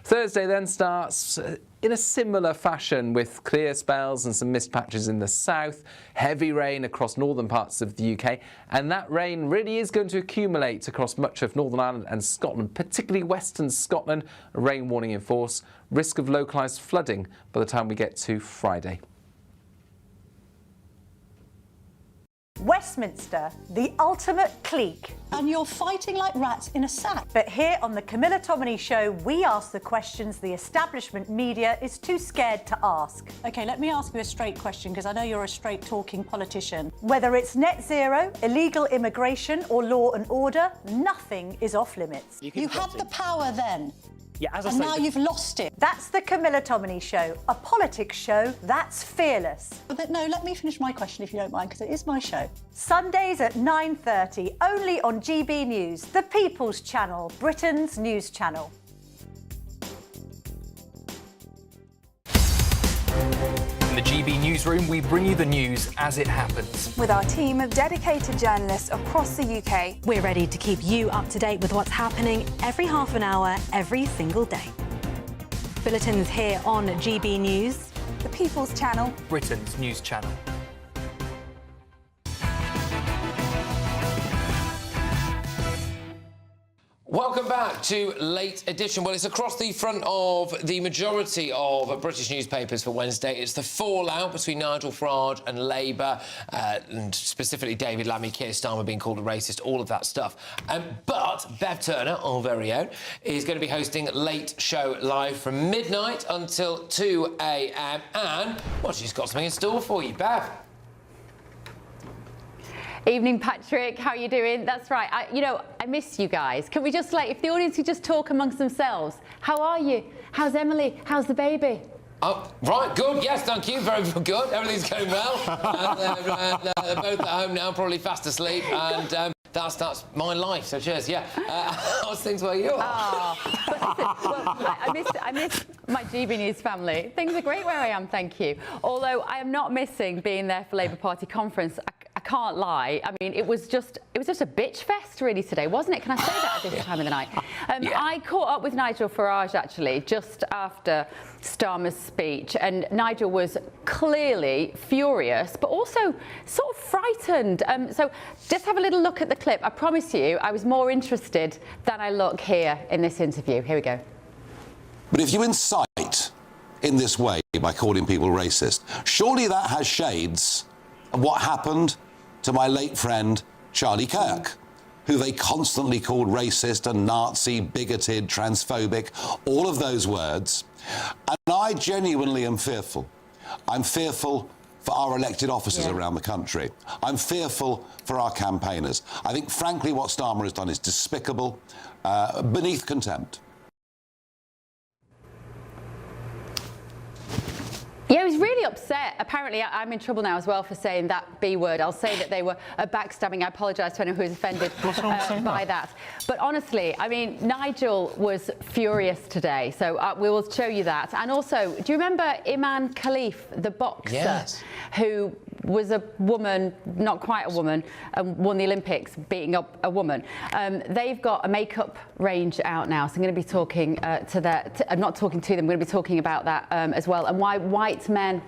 Thursday then starts in a similar fashion with clear spells and some mist patches in the south, heavy rain across northern parts of the UK, and that rain really is going to accumulate across much of Northern Ireland and Scotland, particularly western Scotland. A rain warning in force, risk of localised flooding by the time we get to Friday. Westminster, the ultimate clique. And you're fighting like rats in a sack. But here on the Camilla Tominey Show, we ask the questions the establishment media is too scared to ask. OK, let me ask you a straight question, because I know you're a straight-talking politician. Whether it's net zero, illegal immigration or law and order, nothing is off limits. You have the power then. Yeah, as I And say, now you've lost it. That's the Camilla Tominey Show, a politics show that's fearless. No, let me finish my question if you don't mind, because it is my show. Sundays at 9:30, only on GB News, the People's Channel, Britain's news channel. In the GB Newsroom, we bring you the news as it happens. With our team of dedicated journalists across the UK, we're ready to keep you up to date with what's happening every half an hour, every single day. Bulletins here on GB News, the People's Channel, Britain's news channel. Welcome back to Late Edition. Well, it's across the front of the majority of British newspapers for Wednesday. It's the fallout between Nigel Farage and Labour, and specifically David Lammy, Keir Starmer being called a racist, all of that stuff. But Bev Turner, our very own, is going to be hosting Late Show Live from midnight until 2 a.m. And, well, she's got something in store for you. Bev. Evening, Patrick. How are you doing? That's right. I miss you guys. Can we just, if the audience could just talk amongst themselves? How are you? How's Emily? How's the baby? Oh, right, good. Yes, thank you. Very good. Everything's going well. They're both at home now, probably fast asleep. And that's my life. So cheers. Yeah. How's things where you are? I miss my GB News family. Things are great where I am, thank you. Although I am not missing being there for Labour Party conference. I can't lie. I mean, it was just a bitch fest really today, wasn't it? Can I say that at this time of the night? I caught up with Nigel Farage actually just after Starmer's speech, and Nigel was clearly furious, but also sort of frightened. So just have a little look at the clip. I promise you, I was more interested than I look here in this interview. Here we go. But if you incite in this way by calling people racist, surely that has shades of what happened to my late friend Charlie Kirk, who they constantly called racist and Nazi, bigoted, transphobic, all of those words. And I genuinely am fearful. I'm fearful for our elected officers around the country. I'm fearful for our campaigners. I think, frankly, what Starmer has done is despicable, beneath contempt. Yeah, he was really upset. Apparently, I'm in trouble now as well for saying that B word. I'll say that they were backstabbing. I apologise to anyone who was offended by that. But honestly, I mean, Nigel was furious today. So we will show you that. And also, do you remember Iman Khalif, the boxer, who was a woman, not quite a woman, and won the Olympics beating up a woman? They've got a makeup range out now. So I'm going to be talking to that. I'm not talking to them. I'm going to be talking about that as well. And why white men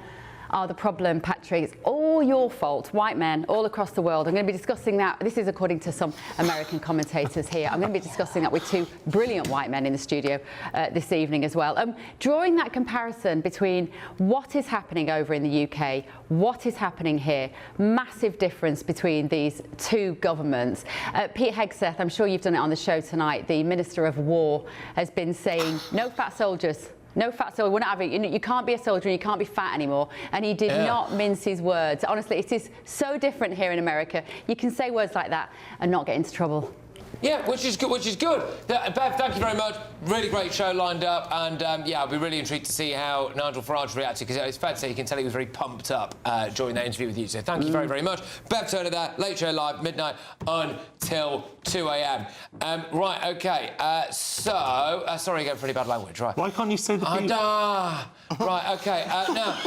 are the problem, Patrick. It's all your fault, white men all across the world. I'm going to be discussing that. This is according to some American commentators here. I'm going to be discussing that with two brilliant white men in the studio this evening as well. Drawing that comparison between what is happening over in the UK, what is happening here, massive difference between these two governments. Pete Hegseth, I'm sure you've done it on the show tonight, the Minister of War, has been saying no fat soldiers. No fat soldier, we're not having it. You can't be a soldier and you can't be fat anymore. And he did not mince his words. Honestly, it is so different here in America. You can say words like that and not get into trouble. Yeah, which is good. Bev, thank you very much. Really great show lined up, and I'll be really intrigued to see how Nigel Farage reacted, because it's fair to say you can tell he was very pumped up during that interview with you. So thank you very, very much. Bev Turner there, Late Show Live, midnight until 2 a.m. Right, OK, sorry again for any bad language, right? Why can't you say the beat? Right, OK, now,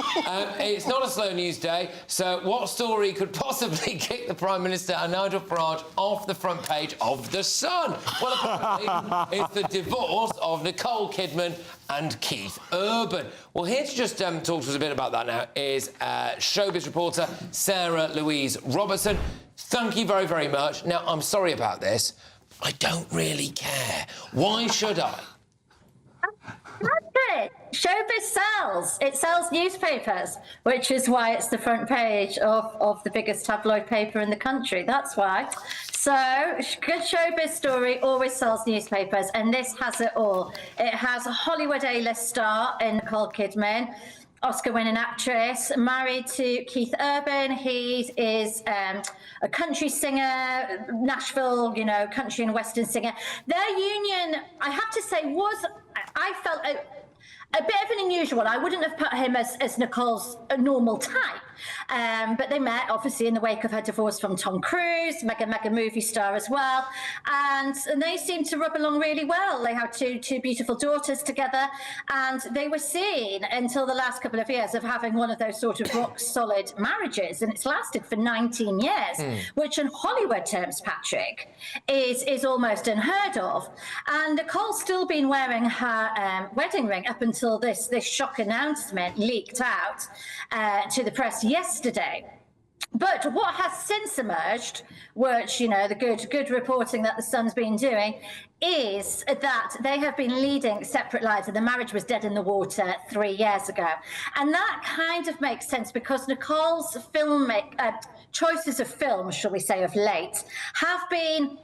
it's not a slow news day, so what story could possibly kick the Prime Minister and Nigel Farage off the front page of The Sun? Well, apparently, it's the divorce of Nicole Kidman and Keith Urban. Well, here to just talk to us a bit about that now is showbiz reporter Sarah Louise Robertson. Thank you very, very much. Now, I'm sorry about this. I don't really care. Why should I? That's it. Showbiz sells. It sells newspapers, which is why it's the front page of the biggest tabloid paper in the country. That's why. So, good showbiz story always sells newspapers, and this has it all. It has a Hollywood A-list star in Nicole Kidman, Oscar-winning actress, married to Keith Urban. He is a country singer, Nashville, country and western singer. Their union, I have to say, was... I felt a bit of an unusual one. I wouldn't have put him as Nicole's normal type. But they met, obviously, in the wake of her divorce from Tom Cruise, mega movie star as well. And they seemed to rub along really well. They have two beautiful daughters together. And they were seen until the last couple of years of having one of those sort of rock-solid marriages. And it's lasted for 19 years, which in Hollywood terms, Patrick, is almost unheard of. And Nicole's still been wearing her wedding ring up until this shock announcement leaked out to the press yesterday. But what has since emerged, which, you know, the good reporting that the Sun's been doing, is that they have been leading separate lives and the marriage was dead in the water 3 years ago. And that kind of makes sense because Nicole's choices of film, shall we say, of late, have been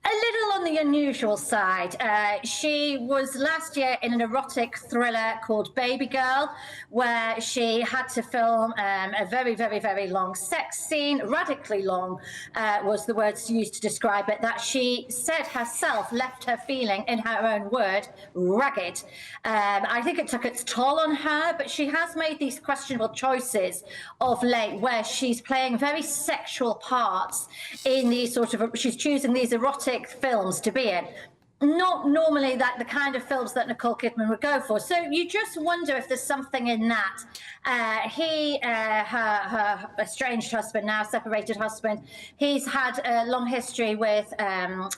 a little on the unusual side. She was last year in an erotic thriller called Baby Girl, where she had to film a very long sex scene. Radically long was the words used to describe it, that she said herself left her feeling, in her own word, ragged. I think it took its toll on her, but she has made these questionable choices of late where she's playing very sexual parts in these sort of, she's choosing these erotic films to be in. Not normally the kind of films that Nicole Kidman would go for. So you just wonder if there's something in that. Her estranged husband, now separated husband, he's had a long history with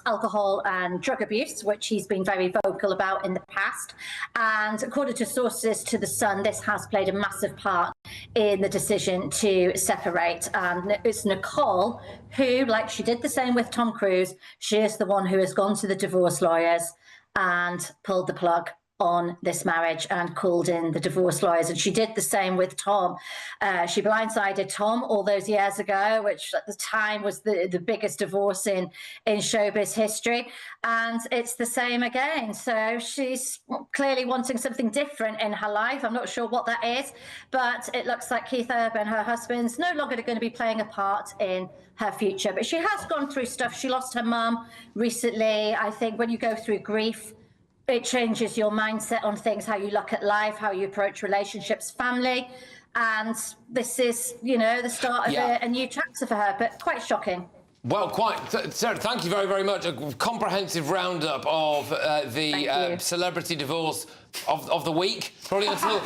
alcohol and drug abuse, which he's been very vocal about in the past. And according to sources to The Sun, this has played a massive part in the decision to separate. And it's Nicole who, like she did the same with Tom Cruise, she is the one who has gone to the divorce lawyers and pulled the plug on this marriage and called in the divorce lawyers. And she did the same with Tom. She blindsided Tom all those years ago, which at the time was the biggest divorce in showbiz history. And it's the same again. So she's clearly wanting something different in her life. I'm not sure what that is, but it looks like Keith Urban, her husband's no longer going to be playing a part in her future. But she has gone through stuff. She lost her mum recently. I think when you go through grief, it changes your mindset on things, how you look at life, how you approach relationships, family. And this is, you know, the start of a new chapter for her, but quite shocking. Well, quite. Sarah, thank you very much. A comprehensive roundup of the celebrity divorce of the week, probably until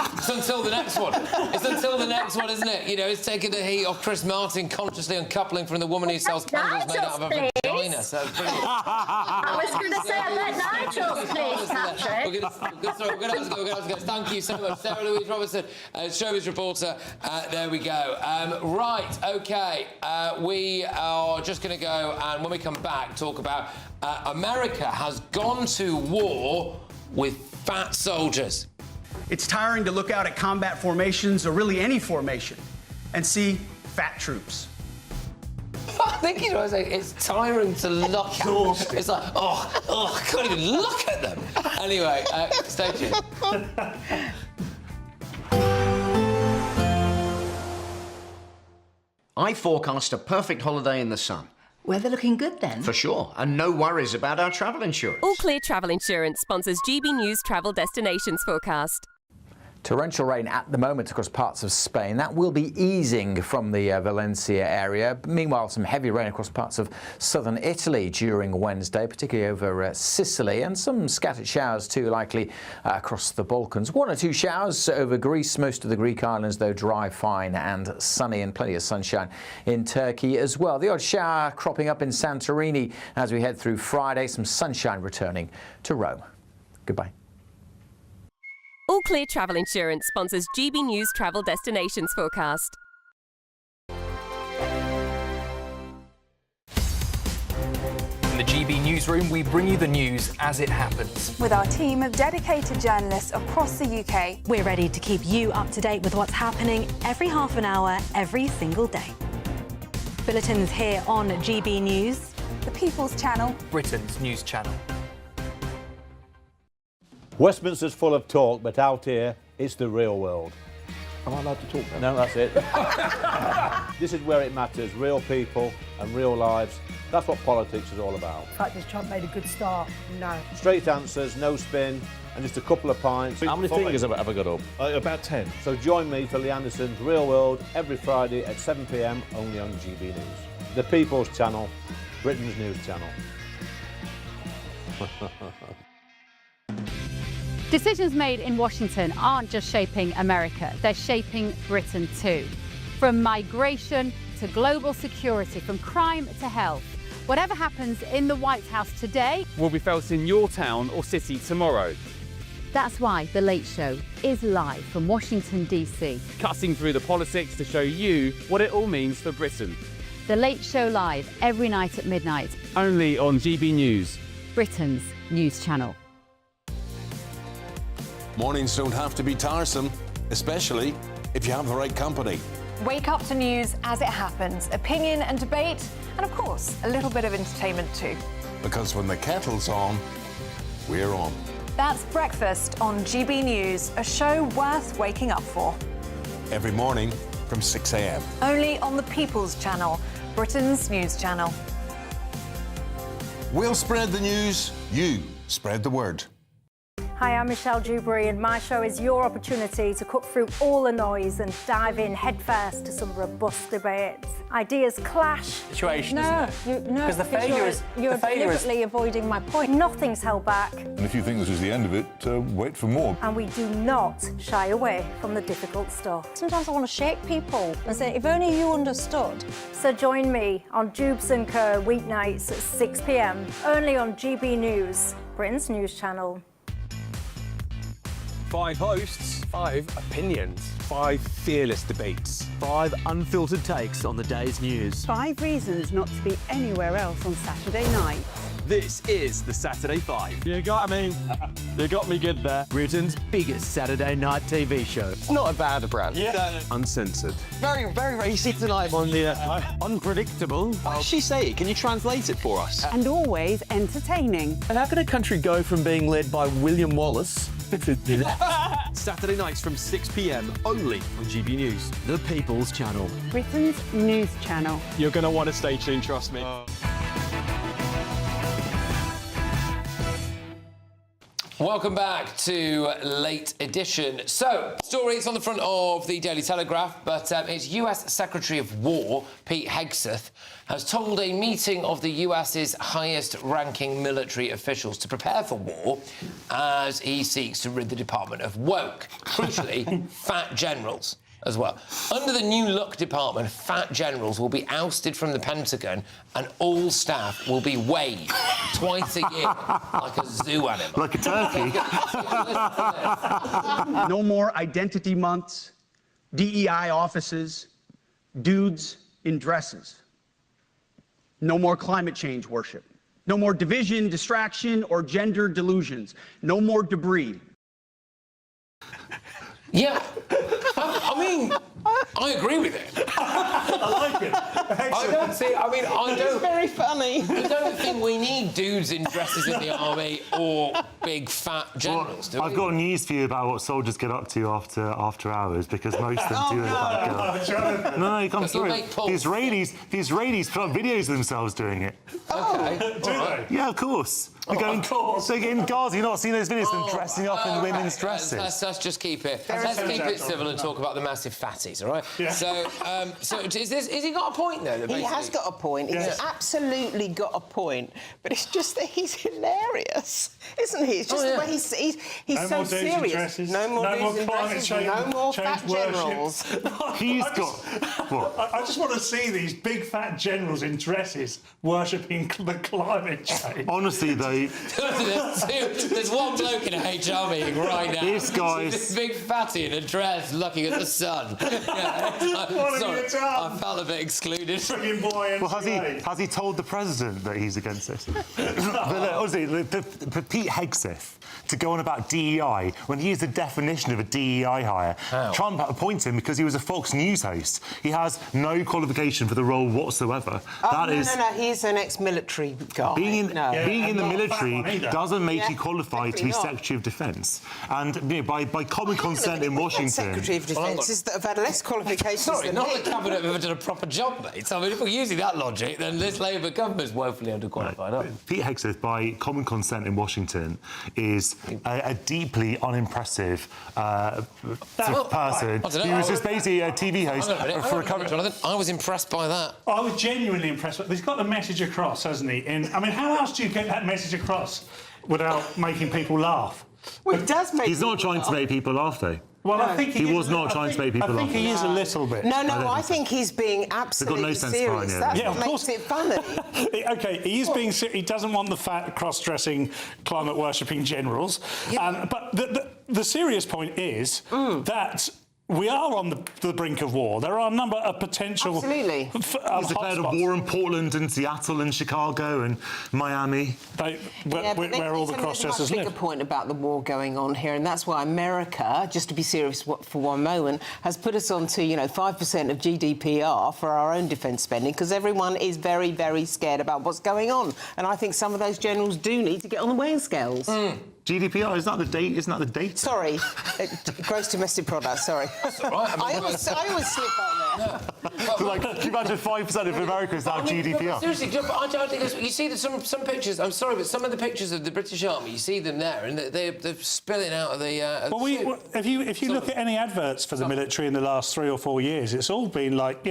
the next one. It's until the next one, isn't it? You know, it's taking the heat off Chris Martin consciously uncoupling from the woman who sells candles made out of a vagina. So it's brilliant. I was going to say about Nigel's, please, Patrick. We're going to have to go. Thank you so much, Sarah Louise Robertson, showbiz reporter. There we go. Right, OK. We are just going to go, and when we come back, talk about America has gone to war with fat soldiers. It's tiring to look out at combat formations, or really any formation, and see fat troops. I think he's right. It's tiring to look at. It's like, I can't even look at them. Anyway, stay tuned. I forecast a perfect holiday in the sun. Weather looking good then? For sure, and no worries about our travel insurance. All Clear Travel Insurance sponsors GBNews Travel Destinations Forecast. Torrential rain at the moment across parts of Spain. That will be easing from the Valencia area. Meanwhile, some heavy rain across parts of southern Italy during Wednesday, particularly over Sicily, and some scattered showers too likely across the Balkans. 1 or 2 showers over Greece. Most of the Greek islands, though, dry, fine and sunny, and plenty of sunshine in Turkey as well. The odd shower cropping up in Santorini as we head through Friday. Some sunshine returning to Rome. Goodbye. All Clear Travel Insurance sponsors GBNews Travel Destinations Forecast. In the GB Newsroom, we bring you the news as it happens. With our team of dedicated journalists across the UK. We're ready to keep you up to date with what's happening every half an hour, every single day. Bulletins here on GB News, the People's Channel, Britain's news channel. Westminster's full of talk, but out here, it's the real world. Am I allowed to talk now? No, that's it. This is where it matters, real people and real lives. That's what politics is all about. In fact, has Trump made a good start? No. Straight answers, no spin, and just a couple of pints. How many fingers have I got up? About 10. So join me for Lee Anderson's Real World every Friday at 7 p.m. only on GB News. The People's Channel, Britain's news channel. Decisions made in Washington aren't just shaping America, they're shaping Britain too. From migration to global security, from crime to health. Whatever happens in the White House today will be felt in your town or city tomorrow. That's why The Late Show is live from Washington, DC. Cutting through the politics to show you what it all means for Britain. The Late Show live every night at midnight. Only on GB News, Britain's news channel. Mornings don't have to be tiresome, especially if you have the right company. Wake up to news as it happens, opinion and debate, and of course, a little bit of entertainment too. Because when the kettle's on, we're on. That's Breakfast on GB News, a show worth waking up for. Every morning from 6 a.m. Only on the People's Channel, Britain's news channel. We'll spread the news, you spread the word. Hi, I'm Michelle Dewberry, and my show is your opportunity to cut through all the noise and dive in headfirst to some robust debates. Ideas clash. Situation, no, isn't it? No, Because the failure is... You're deliberately avoiding my point. Nothing's held back. And if you think this is the end of it, wait for more. And we do not shy away from the difficult stuff. Sometimes I want to shake people and say, if only you understood. So join me on Dubes & Co. weeknights at 6 p.m. only on GB News, Britain's news channel. 5 hosts, 5 opinions, 5 fearless debates, 5 unfiltered takes on the day's news. 5 reasons not to be anywhere else on Saturday night. This is the Saturday 5. You got me. You got me good there. Britain's biggest Saturday night TV show. It's not a bad brand. Yeah. Uncensored. Very, very racy tonight on the unpredictable. What did she say? Can you translate it for us? And always entertaining. And how can a country go from being led by William Wallace Saturday nights from 6 p.m. only on GB News, the People's Channel. Britain's news channel. You're going to want to stay tuned, trust me. Welcome back to Late Edition. So, story, it's on the front of the Daily Telegraph, but it's US Secretary of War, Pete Hegseth, has told a meeting of the US's highest-ranking military officials to prepare for war as he seeks to rid the department of woke, crucially, fat generals as well. Under the new look department, fat generals will be ousted from the Pentagon and all staff will be weighed twice a year like a zoo animal. Like a turkey. No more identity months, DEI offices, dudes in dresses. No more climate change worship. No more division, distraction, or gender delusions. No more debris. Yeah. I mean, I agree with it. I like it. I don't see. I mean, I don't. It's very funny. I don't think we need dudes in dresses in the army or big fat generals. Do we? I've got news for you about what soldiers get up to after hours, because most of them do in fact. No, come through. The Israelis put up videos of themselves doing it. Okay. Do they? Yeah, of course. So in Gaza, you've not seen those videos of them dressing up in women's dresses. Let's just keep it. Let's keep it civil and talk about the massive fatties, all right? Yeah. So has he got a point there? He has got a point. He's absolutely got a point. But it's just that he's hilarious, isn't he? It's just the way he's so serious. No more dudes in dresses. No more fat generals. He's got. What? I just want to see these big fat generals in dresses worshipping the climate change. Honestly, though. There's one bloke in a HR meeting right now. This guy's... This big fatty in a dress looking at the sun. Sorry, I felt a bit excluded. Well, has he told the president that he's against this? But honestly, for Pete Hegseth to go on about DEI when he is the definition of a DEI hire. How? Trump appointed him because he was a Fox News host. He has no qualification for the role whatsoever. No, he's an ex-military guy. Being in the military doesn't make you qualified to be Secretary of Defence. And by common consent in Washington... Secretary of Defence is that have had less qualifications Sorry, than not me. the cabinet have done a proper job, mate. I mean, if we're using that logic, then this Labour government's woefully underqualified. No. Pete Hegseth, by common consent in Washington, is a deeply unimpressive person. He was just basically a TV host for a couple. I was impressed by that. I was genuinely impressed. He's got the message across, hasn't he? I mean, how else do you get that message across without making people laugh? Well, it does make. He's not trying to make people laugh, though. Well, I think he was not trying to make people laugh. I think he is a little bit. No, I think he's being absolutely serious. That's what makes it funny. OK, he is being serious. He doesn't want the fat, cross-dressing, climate-worshipping generals. But the serious point is that we are on the brink of war. There are a number of potential... Absolutely. He's declared a war in Portland and Seattle and Chicago and Miami. Where all the cross-dressers live. There's a much bigger point about the war going on here, and that's why America, just to be serious for one moment, has put us on to, 5% of GDPR for our own defence spending, because everyone is very, very scared about what's going on. And I think some of those generals do need to get on the weighing scales. GDPR, isn't that the date? Sorry, gross domestic product, sorry. That's all right. I always slip out there. So, can you imagine 5% of America is now GDPR? Seriously, I don't think you see that some pictures. I'm sorry, but some of the pictures of the British Army, you see them there, and they're spilling out of the. If you look at any adverts for the military in the last 3 or 4 years, it's all been like,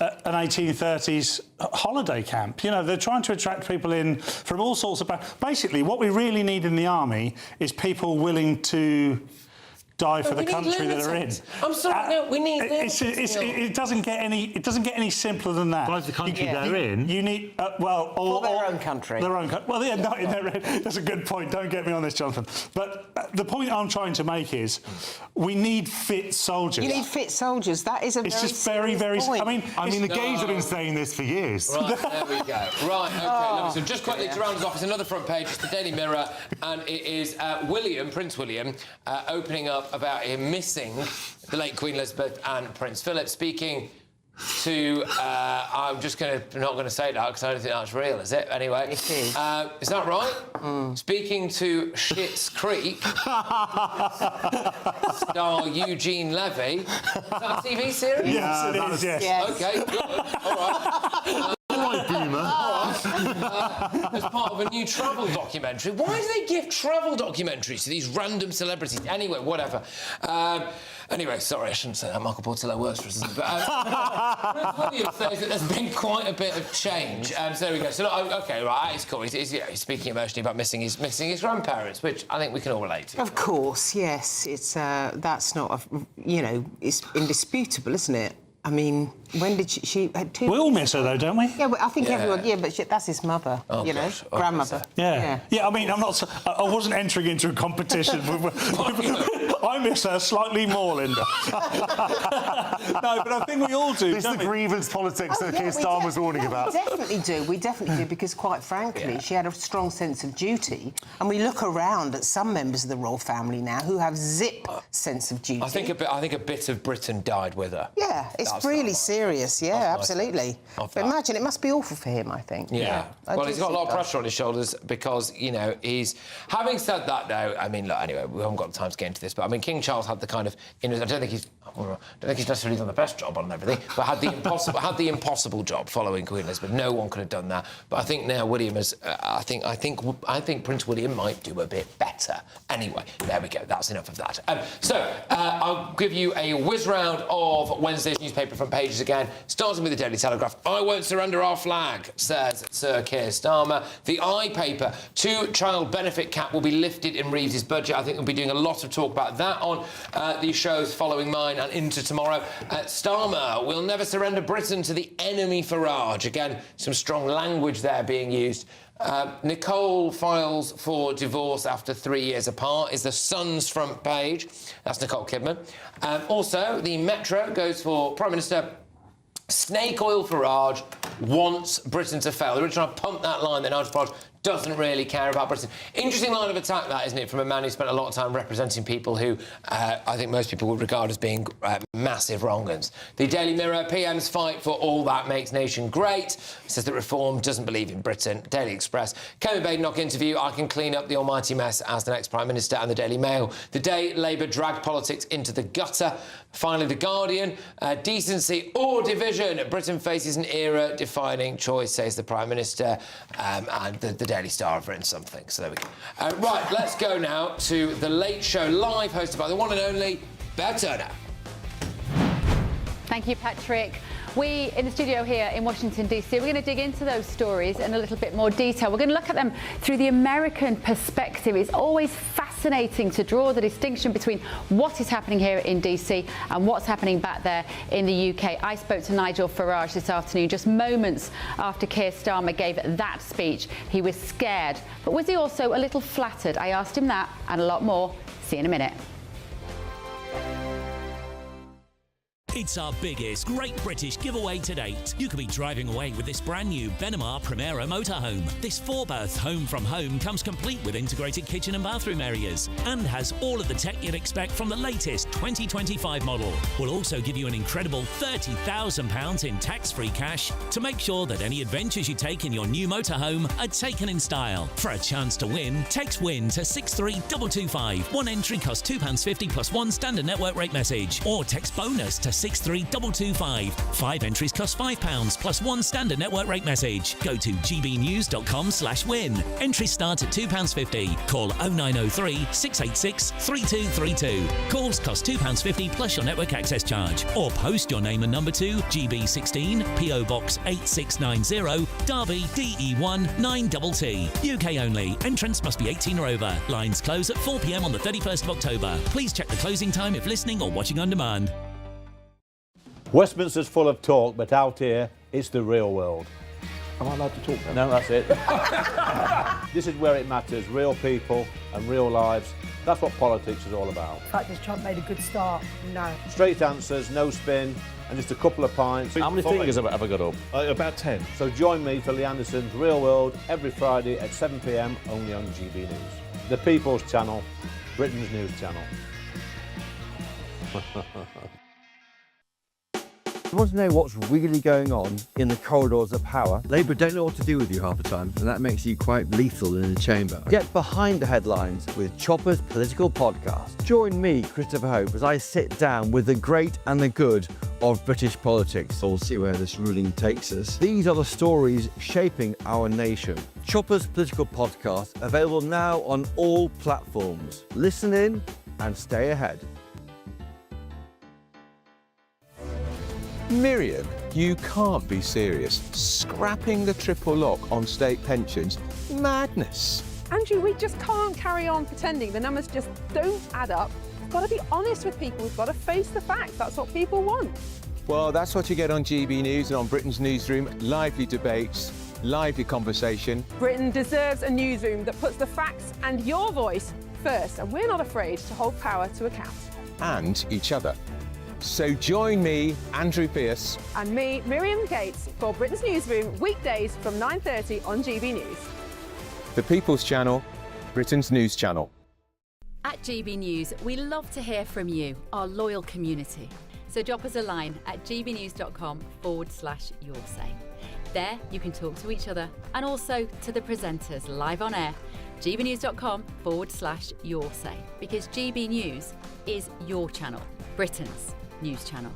an 1830s holiday camp. They're trying to attract people in from all sorts of... Basically, what we really need in the army is people willing to die for the country that they're in. I'm sorry, no, we need... It doesn't get any simpler than that. Like the country they're in. You need... or their own country. Their own country. Well, yeah, not in their own... That's a good point. Don't get me on this, Jonathan. But the point I'm trying to make is we need fit soldiers. You need fit soldiers. That is a very point. I mean, the gays have been saying this for years. Right, there we go. Right, OK, lovely. So just quickly to round us off, it's another front page. It's the Daily Mirror, and it is Prince William, opening up about him missing the late Queen Elizabeth and Prince Philip, speaking to... I'm just not going to say that because I don't think that's real, is it? Anyway. It is. Is that right? Speaking to Schitt's Creek, star Eugene Levy. Is that a TV series? Yes, it is, yes. OK, good. All right. As part of a new travel documentary. Why do they give travel documentaries to these random celebrities? Anyway, whatever. Anyway, sorry, I shouldn't say that. Michael Portillo works for us, doesn't he? But Prince William says that there's been quite a bit of change. So there we go. So, OK, right, it's cool. He's speaking emotionally about missing his grandparents, which I think we can all relate to. Of course, yes. It's that's not it's indisputable, isn't it? I mean, when did she had two... We all miss her, though, don't we? Yeah, but I think everyone... Yeah, but that's his mother, grandmother. Yeah. I mean, I wasn't entering into a competition I miss her slightly more, Linda. No, but I think we all do. This is the grievance politics that Keir Starmer was warning about. We definitely do, because quite frankly, she had a strong sense of duty. And we look around at some members of the royal family now who have sense of duty. I think a bit of Britain died with her. Yeah, it's really serious. Yeah, absolutely. But imagine, it must be awful for him, I think. Yeah. Well, he's got a lot of pressure on his shoulders because, he's... Having said that, though, I mean, look, anyway, we haven't got the time to get into this, but, I mean, King Charles had the kind of... I don't think he's necessarily done the best job on everything, but had the impossible job following Queen Elizabeth. No one could have done that. But I think now William has... I think Prince William might do a bit better. Anyway, there we go. That's enough of that. I'll give you a whiz round of Wednesday's newspaper front pages again, starting with the Daily Telegraph. I won't surrender our flag, says Sir Keir Starmer. The I paper, 2-child benefit cap will be lifted in Reeves' budget. I think we'll be doing a lot of talk about that on these shows following mine morning and into tomorrow. Starmer will never surrender Britain to the enemy Farage. Again, some strong language there being used. Nicole files for divorce after 3 years apart is the Sun's front page. That's Nicole Kidman. Also, the Metro goes for Prime Minister Snake Oil Farage wants Britain to fail. They're really trying to pump that line that Nigel Farage doesn't really care about Britain. Interesting line of attack, that, isn't it, from a man who spent a lot of time representing people who I think most people would regard as being massive wrong-uns. The Daily Mirror, PM's fight for all that makes nation great. Says that Reform doesn't believe in Britain. Daily Express, Kevin Badenoch interview, I can clean up the almighty mess as the next Prime Minister. And the Daily Mail, the day Labour dragged politics into the gutter. Finally, The Guardian, decency or division. Britain faces an era-defining choice, says the Prime Minister. And the Daily Star have written something, so there we go. Right, let's go now to The Late Show Live, hosted by the one and only Bev Turner. Thank you, Patrick. We, in the studio here in Washington, D.C., we're going to dig into those stories in a little bit more detail. We're going to look at them through the American perspective. It's always fascinating to draw the distinction between what is happening here in D.C. and what's happening back there in the UK. I spoke to Nigel Farage this afternoon, just moments after Keir Starmer gave that speech. He was scared, but was he also a little flattered? I asked him that and a lot more. See you in a minute. It's our biggest Great British giveaway to date. You could be driving away with this brand new Benamar Primera motorhome. This 4-berth home from home comes complete with integrated kitchen and bathroom areas and has all of the tech you'd expect from the latest 2025 model. We'll also give you an incredible £30,000 in tax-free cash to make sure that any adventures you take in your new motorhome are taken in style. For a chance to win, text WIN to 63225. One entry costs £2.50 plus one standard network rate message, or text BONUS to 63225. 5 entries cost £5 plus one standard network rate message. Go to gbnews.com/win. Entries start at £2.50. Call 0903 686 3232. Calls cost £2.50 plus your network access charge. Or post your name and number to GB16 PO Box 8690 Derby DE1 9TT. UK only. Entrance must be 18 or over. Lines close at 4 p.m. on the 31st of October. Please check the closing time if listening or watching on demand. Westminster's full of talk, but out here, it's the real world. Am I allowed to talk No, now? that's it. This is where it matters, real people and real lives. That's what politics is all about. In fact, has Trump made a good start? No. Straight answers, no spin, and just a couple of pints. How many fingers have I got up? About 10. So join me for Lee Anderson's Real World every Friday at 7 p.m. only on GB News. The People's Channel, Britain's news channel. You want to know what's really going on in the corridors of power? Labour don't know what to do with you half the time, and that makes you quite lethal in the chamber. Get behind the headlines with Chopper's Political Podcast. Join me, Christopher Hope, as I sit down with the great and the good of British politics. We'll see where this ruling takes us. These are the stories shaping our nation. Chopper's Political Podcast, available now on all platforms. Listen in and stay ahead. Miriam, you can't be serious. Scrapping the triple lock on state pensions? Madness. Andrew, we just can't carry on pretending. The numbers just don't add up. We've got to be honest with people. We've got to face the facts. That's what people want. Well, that's what you get on GB News and on Britain's Newsroom. Lively debates, lively conversation. Britain deserves a newsroom that puts the facts and your voice first, and we're not afraid to hold power to account. And each other. So join me, Andrew Pearce. And me, Miriam Gates, for Britain's Newsroom, weekdays from 9:30 on GB News. The People's Channel, Britain's news channel. At GB News, we love to hear from you, our loyal community. So drop us a line at gbnews.com/yoursay. There you can talk to each other and also to the presenters live on air. gbnews.com/yoursay, because GB News is your channel, Britain's news channel.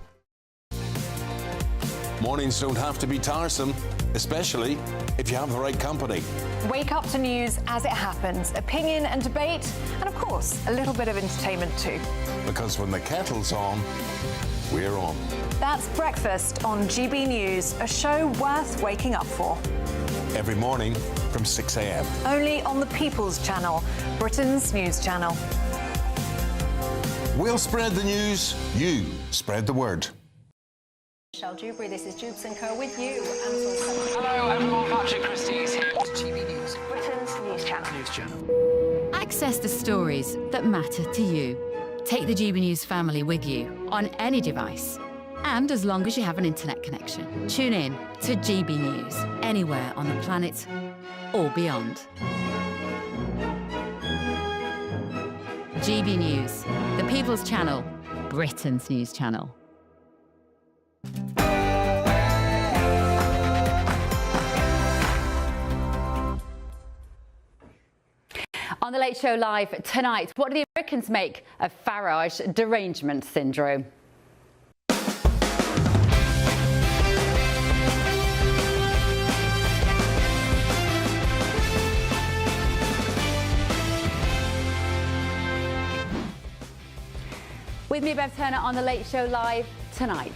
Mornings don't have to be tiresome, especially if you have the right company. Wake up to news as it happens, opinion and debate, and of course, a little bit of entertainment too. Because when the kettle's on, we're on. That's Breakfast on GB News, a show worth waking up for. Every morning from 6 a.m. Only on the People's Channel, Britain's news channel. We'll spread the news, you spread the word. Dewberry, this is Jubes & Co with you. Hello everyone, Patrick Christys here. GBNews, Britain's news channel. Access the stories that matter to you. Take the GBNews family with you on any device. And as long as you have an internet connection, tune in to GB News anywhere on the planet or beyond. GB News, the People's Channel, Britain's news channel. On The Late Show Live tonight, what do the Americans make of Farage derangement syndrome? With me, Bev Turner, on The Late Show Live tonight.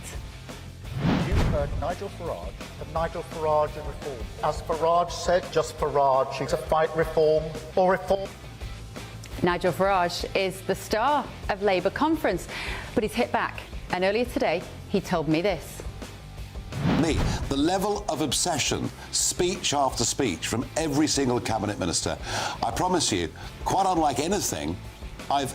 You've heard Nigel Farage, but Nigel Farage is reform. As Farage said, just Farage. He's a fight reform or reform. Nigel Farage is the star of Labour conference, but he's hit back. And earlier today, he told me this. The level of obsession, speech after speech from every single cabinet minister, I promise you, quite unlike anything I've